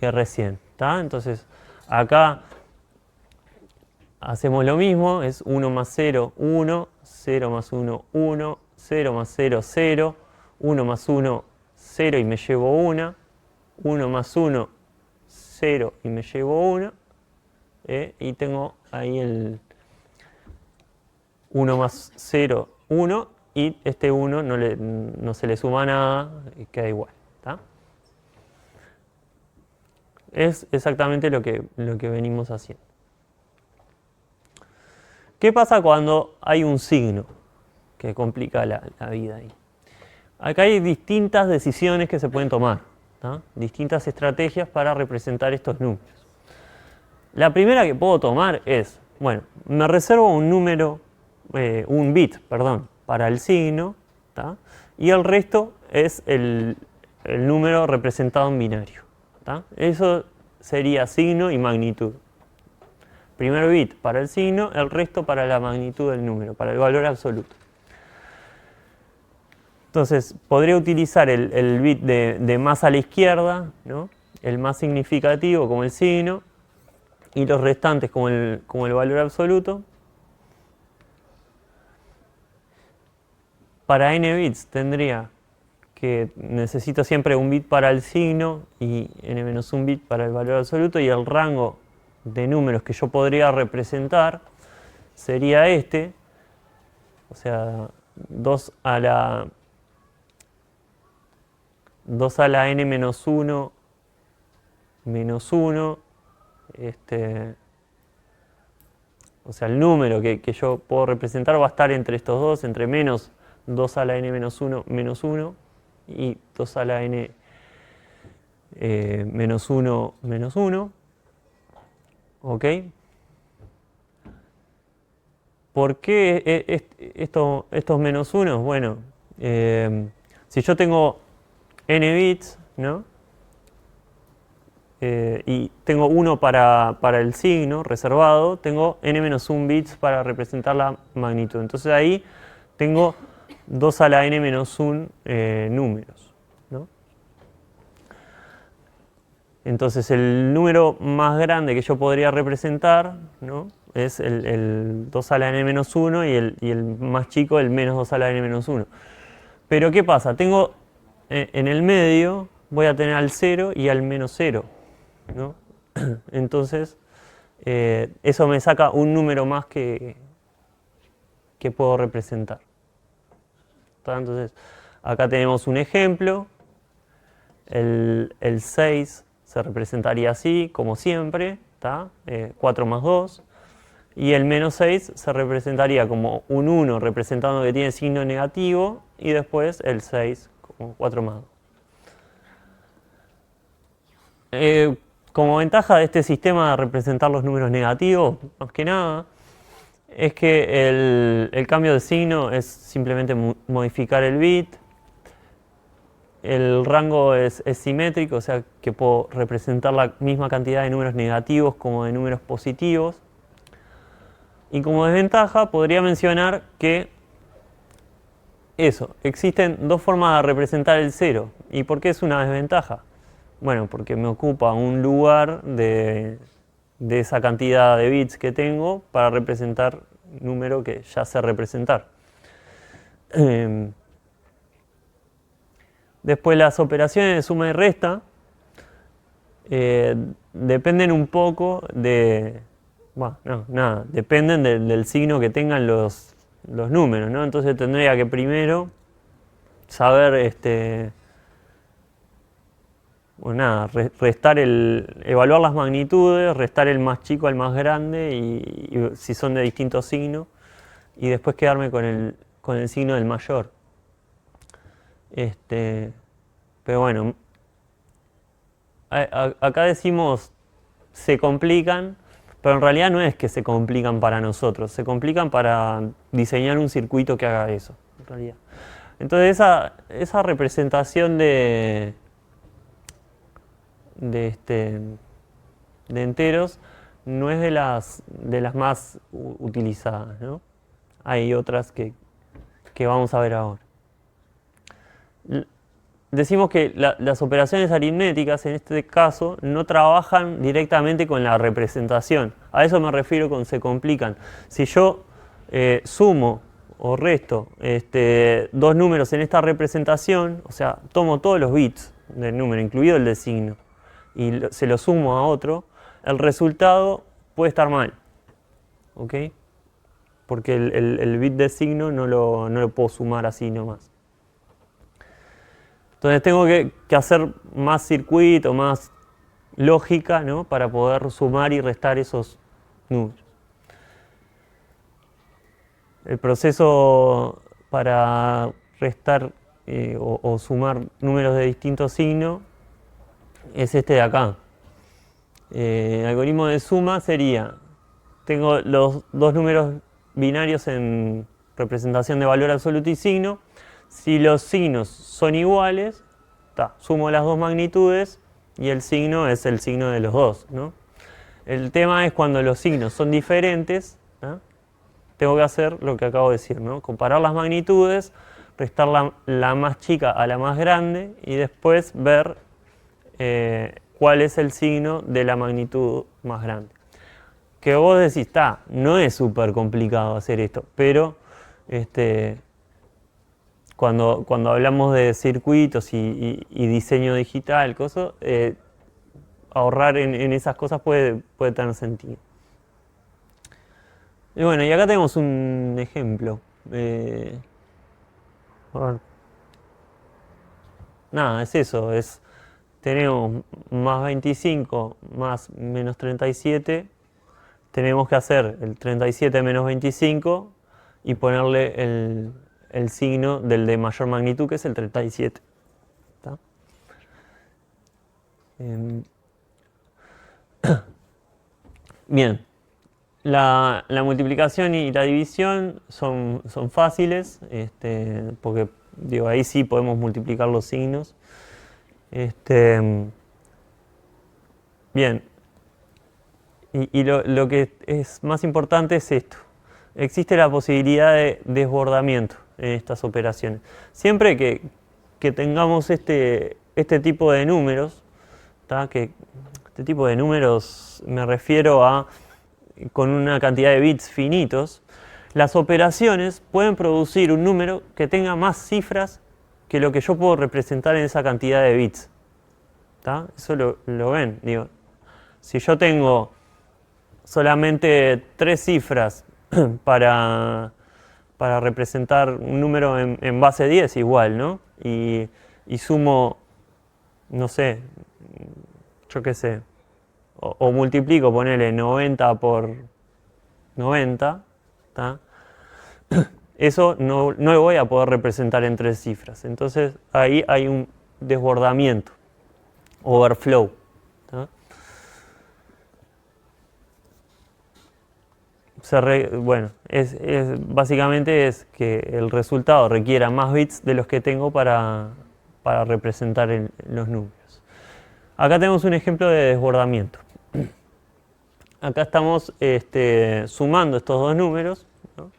recién. Entonces, acá hacemos lo mismo, es 1 más 0, 1, 0 más 1, 1, 0 más 0, 0, 1 más 1, 0 y me llevo 1, 1 más 1, 0 y me llevo 1, y tengo ahí el 1 más 0, 1, y este 1 no se le suma nada y queda igual. Es exactamente lo que venimos haciendo. ¿Qué pasa cuando hay un signo que complica la vida ahí? Acá hay distintas decisiones que se pueden tomar, distintas estrategias para representar estos números. La primera que puedo tomar es Bueno, me reservo un número, un bit, perdón, para el signo, ¿tá? Y el resto es el número representado en binario, ¿tá? Eso sería signo y magnitud. Primer bit para el signo, el resto para la magnitud del número, para el valor absoluto. Entonces, podría utilizar el bit de más a la izquierda, ¿no? El más significativo como el signo, y los restantes como el valor absoluto. Para n bits tendría que necesito siempre un bit para el signo y n-1 bit para el valor absoluto, y el rango de números que yo podría representar sería este, o sea, 2 a la n-1 menos 1, o sea, el número que yo puedo representar va a estar entre estos dos, entre menos 2 a la n-1 menos 1 y 2 a la n menos 1 menos 1. ¿Ok? ¿Por qué estos menos 1? Bueno, si yo tengo n bits, ¿no? Y tengo 1 para el signo reservado, tengo n-1 bits para representar la magnitud. Entonces ahí tengo 2 a la n-1 números, ¿no? Entonces el número más grande que yo podría representar, ¿no? Es el 2 a la n-1 y el más chico el menos 2 a la n-1. Pero ¿qué pasa? Tengo en el medio voy a tener al 0 y al menos 0, ¿no? Entonces eso me saca un número más que puedo representar. Entonces acá tenemos un ejemplo. El 6 se representaría así, como siempre, 4 más 2. Y el menos 6 se representaría como un 1 representando que tiene signo negativo, y después el 6 como 4 más 2. Como ventaja de este sistema de representar los números negativos, más que nada, es que el cambio de signo es simplemente modificar el bit. El rango es simétrico, o sea que puedo representar la misma cantidad de números negativos como de números positivos. Y como desventaja podría mencionar que existen dos formas de representar el 0. ¿Y por qué es una desventaja? Bueno, porque me ocupa un lugar de esa cantidad de bits que tengo para representar número que ya sé representar. Después las operaciones de suma y resta dependen un poco dependen del signo que tengan los números, ¿no? Entonces tendría que primero saber evaluar las magnitudes, restar el más chico al más grande y si son de distintos signos, y después quedarme con el signo del mayor. Pero bueno, acá decimos se complican, pero en realidad no es que se complican para nosotros, se complican para diseñar un circuito que haga eso, en realidad. Entonces esa representación de enteros no es de las más utilizadas, ¿no? Hay otras que vamos a ver ahora. Decimos que las operaciones aritméticas en este caso no trabajan directamente con la representación. A eso me refiero con se complican. Si yo sumo o resto dos números en esta representación, o sea, tomo todos los bits del número, incluido el de signo, y se lo sumo a otro, el resultado puede estar mal, ¿ok? Porque el bit de signo no lo puedo sumar así nomás. Entonces tengo que hacer más circuito, más lógica, ¿no? Para poder sumar y restar esos números. El proceso para restar o sumar números de distinto signo es este de acá. El algoritmo de suma sería, tengo los dos números binarios en representación de valor absoluto y signo. Si los signos son iguales, sumo las dos magnitudes y el signo es el signo de los dos, ¿no? El tema es cuando los signos son diferentes, ¿no? Tengo que hacer lo que acabo de decir, ¿no? Comparar las magnitudes, restar la más chica a la más grande y después ver cuál es el signo de la magnitud más grande. Que vos decís, no es súper complicado hacer esto, pero cuando hablamos de circuitos y diseño digital, ahorrar en esas cosas puede tener sentido. Y bueno, y acá tenemos un ejemplo. A ver. Nada, es eso, tenemos más 25 más menos 37, tenemos que hacer el 37 menos 25 y ponerle el signo del de mayor magnitud, que es el 37. ¿Está? Bien, la multiplicación y la división son fáciles, porque digo, ahí sí podemos multiplicar los signos. Bien, y lo que es más importante es esto. Existe la posibilidad de desbordamiento en estas operaciones. Siempre que tengamos este tipo de números, que este tipo de números me refiero a con una cantidad de bits finitos, las operaciones pueden producir un número que tenga más cifras que lo que yo puedo representar en esa cantidad de bits. Eso lo ven. Digo, si yo tengo solamente 3 cifras para representar un número en base 10, igual, ¿no? Y sumo, no sé, yo qué sé, o multiplico, ponele 90 por 90, eso no lo voy a poder representar en 3 cifras. Entonces ahí hay un desbordamiento, overflow. Bueno, básicamente es que el resultado requiera más bits de los que tengo para representar los números. Acá tenemos un ejemplo de desbordamiento. Acá estamos sumando estos dos números, ¿no?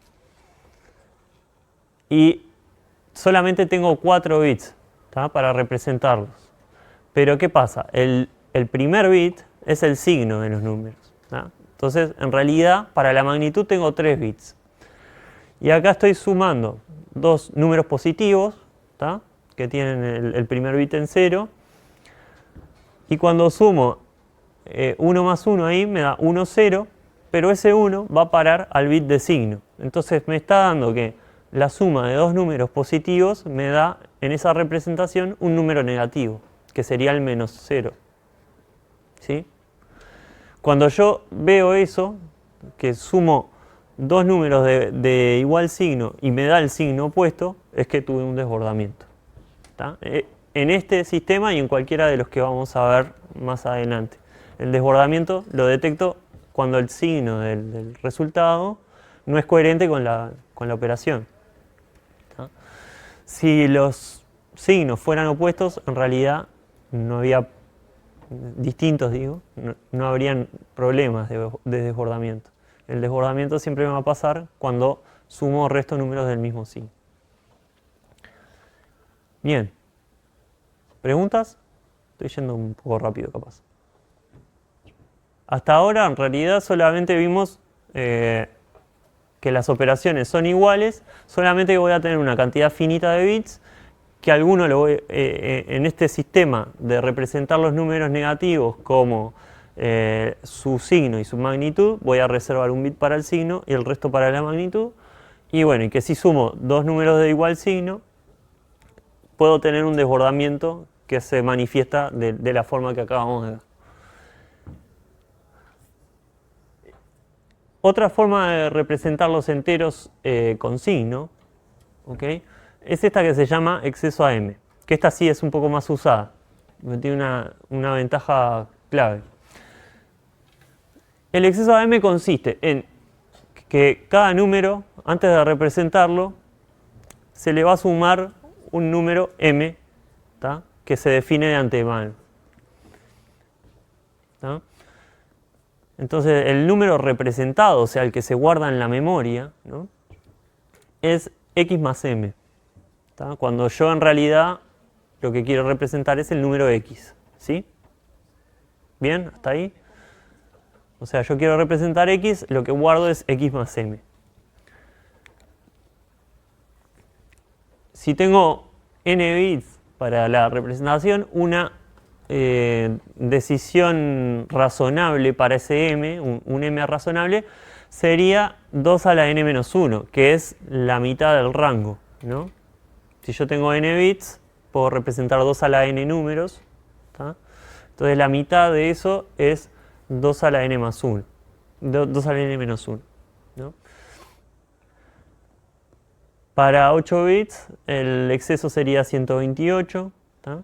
Y solamente tengo 4 bits para representarlos. Pero ¿qué pasa? El primer bit es el signo de los números. Entonces, en realidad, para la magnitud tengo 3 bits. Y acá estoy sumando dos números positivos, que tienen el primer bit en 0. Y cuando sumo 1 más 1 ahí me da 1, 0, pero ese 1 va a parar al bit de signo. Entonces me está dando que la suma de dos números positivos me da en esa representación un número negativo, que sería el menos 0. ¿Sí? Cuando yo veo eso, que sumo dos números de igual signo y me da el signo opuesto, es que tuve un desbordamiento. En este sistema y en cualquiera de los que vamos a ver más adelante. El desbordamiento lo detecto cuando el signo del resultado no es coherente con la operación. Si los signos fueran opuestos, en realidad no había distintos, no habrían problemas de desbordamiento. El desbordamiento siempre me va a pasar cuando sumo o resto números del mismo signo. Bien. ¿Preguntas? Estoy yendo un poco rápido, capaz. Hasta ahora, en realidad, solamente vimos que las operaciones son iguales, solamente que voy a tener una cantidad finita de bits, que alguno en este sistema de representar los números negativos como su signo y su magnitud, voy a reservar un bit para el signo y el resto para la magnitud. Y bueno, y que si sumo dos números de igual signo, puedo tener un desbordamiento que se manifiesta de la forma que acabamos de ver. Otra forma de representar los enteros con signo, ¿okay?, es esta que se llama exceso a m, que esta sí es un poco más usada, tiene una ventaja clave. El exceso de m consiste en que cada número, antes de representarlo, se le va a sumar un número m, ¿tá? Que se define de antemano. ¿Tá? Entonces, el número representado, o sea, el que se guarda en la memoria, ¿no? Es x más m. ¿Tá? Cuando yo en realidad lo que quiero representar es el número x. ¿Sí? ¿Bien? ¿Hasta ahí? O sea, yo quiero representar x, lo que guardo es x más m. Si tengo n bits para la representación, una decisión razonable para ese m, un m razonable, sería 2 a la n menos 1, que es la mitad del rango, ¿no? Si yo tengo n bits, puedo representar 2 a la n números, ¿tá? Entonces la mitad de eso es 2 a la n más 1, 2 a la n menos 1, ¿no? Para 8 bits el exceso sería 128, ¿tá?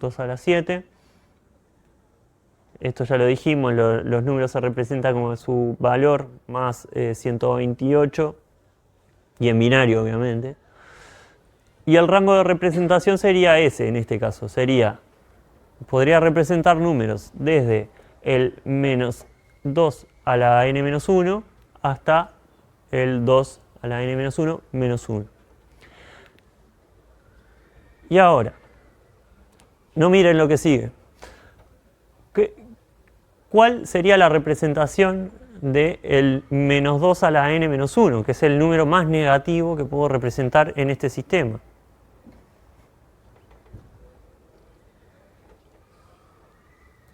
2 a la 7. Esto ya lo dijimos, los números se representan como su valor más 128, y en binario obviamente. Y el rango de representación sería ese en este caso, podría representar números desde el menos 2 a la n menos 1 hasta el 2 a la n menos 1 menos 1. Y ahora, no miren lo que sigue. ¿Cuál sería la representación del menos 2 a la n menos 1, que es el número más negativo que puedo representar en este sistema?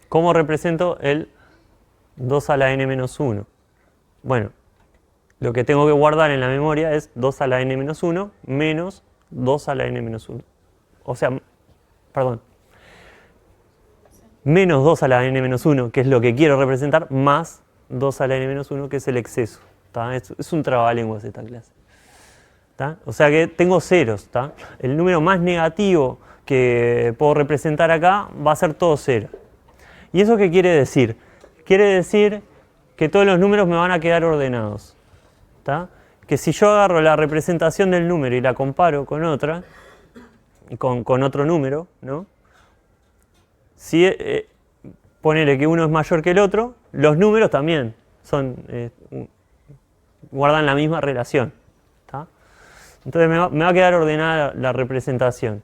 ¿Cómo represento el 2 a la n menos 1? Bueno, lo que tengo que guardar en la memoria es 2 a la n menos 1 menos 2 a la n menos 1. O sea, perdón, menos 2 a la n menos 1, que es lo que quiero representar, más 2 a la n menos 1, que es el exceso. ¿Tá? Es un trabalenguas esta clase. ¿Tá? O sea que tengo ceros. ¿Tá? El número más negativo que puedo representar acá va a ser todo cero. ¿Y eso qué quiere decir? Quiere decir que todos los números me van a quedar ordenados. ¿Tá? Que si yo agarro la representación del número y la comparo con otra, con otro número, ¿no? Si ponele que uno es mayor que el otro, los números también guardan la misma relación. ¿Tá? Entonces me va a quedar ordenada la representación.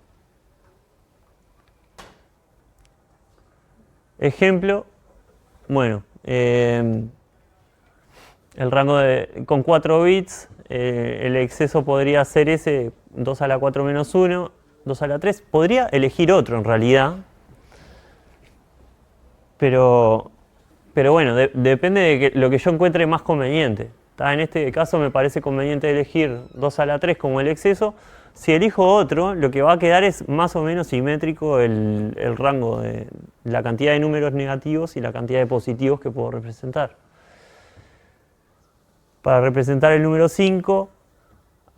Ejemplo, bueno, el rango con 4 bits, el exceso podría ser ese, 2 a la 4 menos 1, 2 a la 3. Podría elegir otro en realidad, pero bueno, depende de lo que yo encuentre más conveniente. ¿Tá? En este caso me parece conveniente elegir 2 a la 3 como el exceso. Si elijo otro, lo que va a quedar es más o menos simétrico el rango de la cantidad de números negativos y la cantidad de positivos que puedo representar. Para representar el número 5,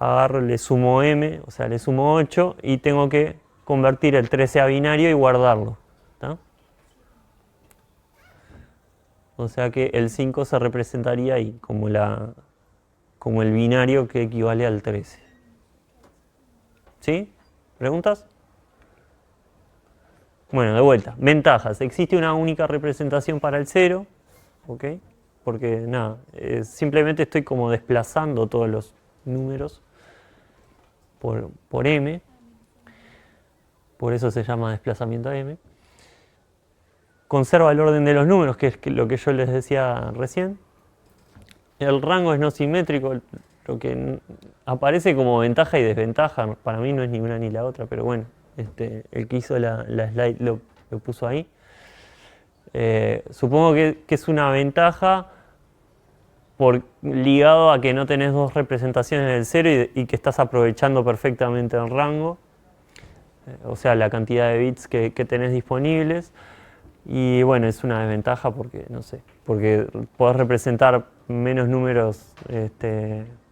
agarro, le sumo m, o sea, le sumo 8 y tengo que convertir el 13 a binario y guardarlo. ¿Tá? O sea que el 5 se representaría ahí, como el binario que equivale al 13. ¿Sí? ¿Preguntas? Bueno, de vuelta. Ventajas. Existe una única representación para el 0. ¿Ok? Porque nada, simplemente estoy como desplazando todos los números por m. Por eso se llama desplazamiento m. Conserva el orden de los números, que es lo que yo les decía recién. El rango es no simétrico, lo que aparece como ventaja y desventaja. Para mí no es ni una ni la otra, pero bueno, el que hizo la slide lo puso ahí. Supongo que es una ventaja ligado a que no tenés dos representaciones del 0 y que estás aprovechando perfectamente el rango, o sea, la cantidad de bits que tenés disponibles. Y bueno, es una desventaja porque, no sé, porque podés representar menos números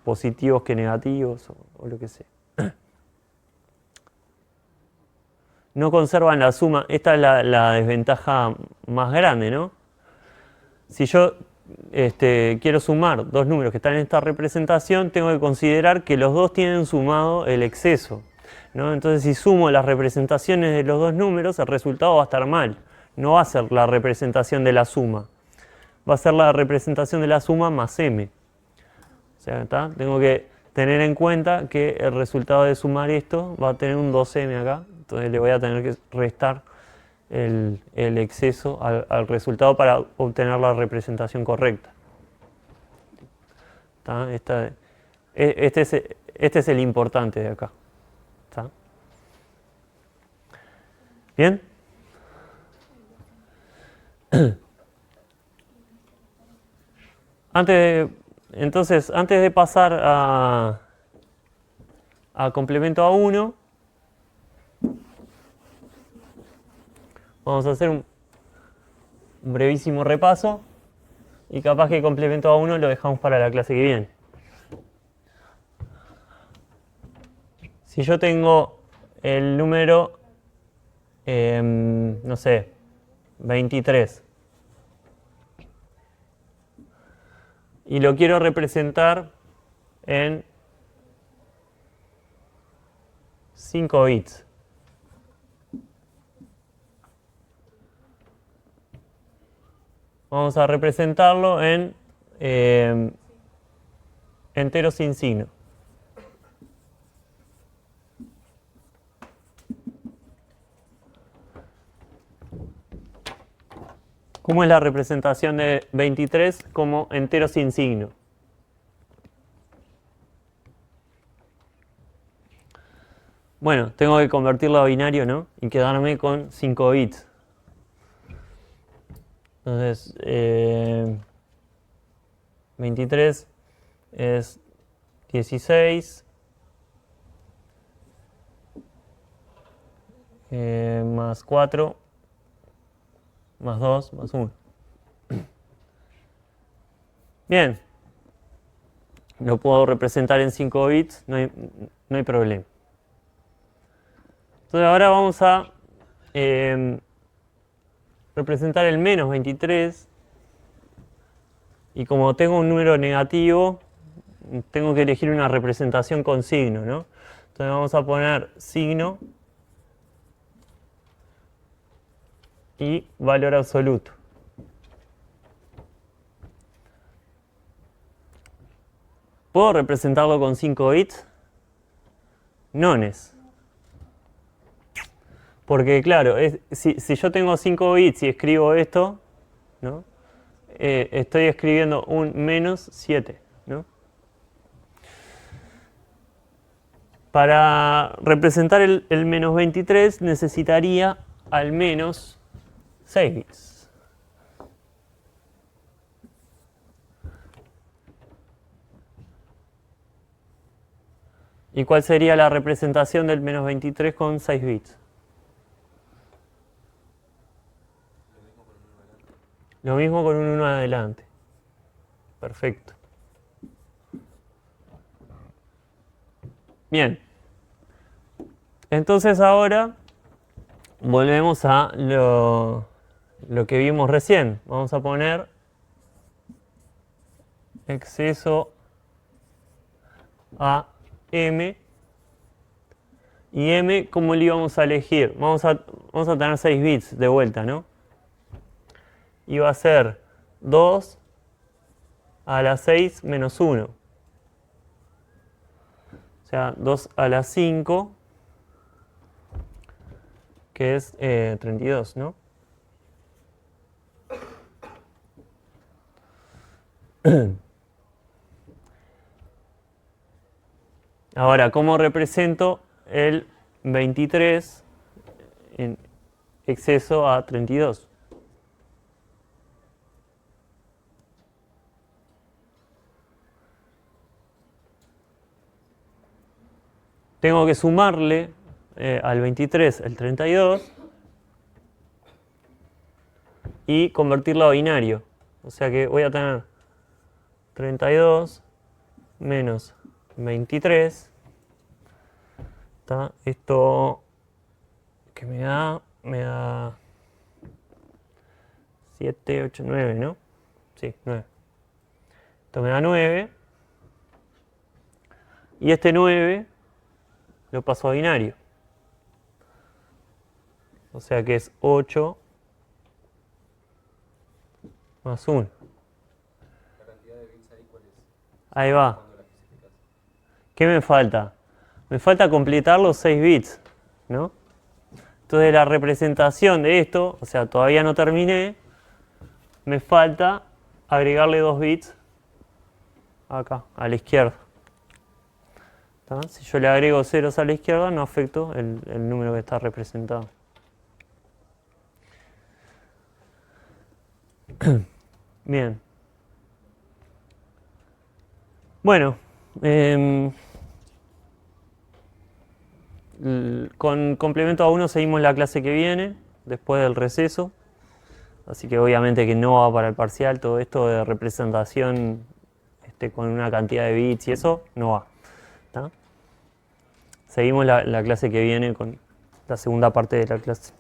positivos que negativos o lo que sea. No conservan la suma. Esta es la desventaja más grande, ¿no? Si yo quiero sumar dos números que están en esta representación, tengo que considerar que los dos tienen sumado el exceso, ¿no? Entonces, si sumo las representaciones de los dos números, el resultado va a estar mal. No va a ser la representación de la suma. Va a ser la representación de la suma más m. O sea, ¿está? Tengo que tener en cuenta que el resultado de sumar esto va a tener un 2m acá. Entonces le voy a tener que restar el exceso al resultado para obtener la representación correcta. ¿Está? Este es el importante de acá. ¿Está? ¿Bien? Entonces, antes de pasar a complemento a 1, vamos a hacer un brevísimo repaso y capaz que complemento a 1 lo dejamos para la clase que viene. Si yo tengo el número, no sé, 23, y lo quiero representar en 5 bits. Vamos a representarlo en entero sin signo. ¿Cómo es la representación de 23 como entero sin signo? Bueno, tengo que convertirlo a binario, ¿no? Y quedarme con 5 bits. Entonces, 23 es 16 más 4 más 2 más 1. Bien. Lo puedo representar en 5 bits, no hay problema. Entonces ahora vamos a representar el menos 23. Y como tengo un número negativo, tengo que elegir una representación con signo, ¿no? Entonces vamos a poner signo y valor absoluto. ¿Puedo representarlo con 5 bits? Nones. Porque claro, si yo tengo 5 bits y escribo esto, ¿no? Estoy escribiendo un menos 7, ¿no? Para representar el menos 23 necesitaría al menos 6 bits. ¿Y cuál sería la representación del menos 23 con 6 bits? Lo mismo con un 1 adelante. Perfecto. Bien. Entonces ahora volvemos a lo que vimos recién. Vamos a poner exceso a m. Y m, ¿cómo le íbamos a elegir? Vamos a tener 6 bits de vuelta, ¿no? Y va a ser 2 a la 6 menos 1. O sea, 2 a la 5, que es 32, ¿no? Ahora, ¿cómo represento el 23 en exceso a 32? Tengo que sumarle al 23 el 32 y convertirlo a binario. O sea que voy a tener 32 menos 23. ¿Está? Esto que me da 7, 8, 9, ¿no? Sí, 9. Esto me da 9. Y este 9 lo paso a binario. O sea que es 8 más 1. La cantidad de bits ahí, ¿cuál es? Ahí va. Cuando la especificas. ¿Qué me falta? Me falta completar los 6 bits, ¿no? Entonces la representación de esto, o sea, todavía no terminé, me falta agregarle 2 bits acá, a la izquierda. ¿Tá? Si yo le agrego ceros a la izquierda, no afecto el número que está representado. Bien. Bueno, con complemento a 1 seguimos la clase que viene, después del receso. Así que obviamente que no va para el parcial, todo esto de representación con una cantidad de bits y eso, no va. ¿Tá? Seguimos la clase que viene con la segunda parte de la clase.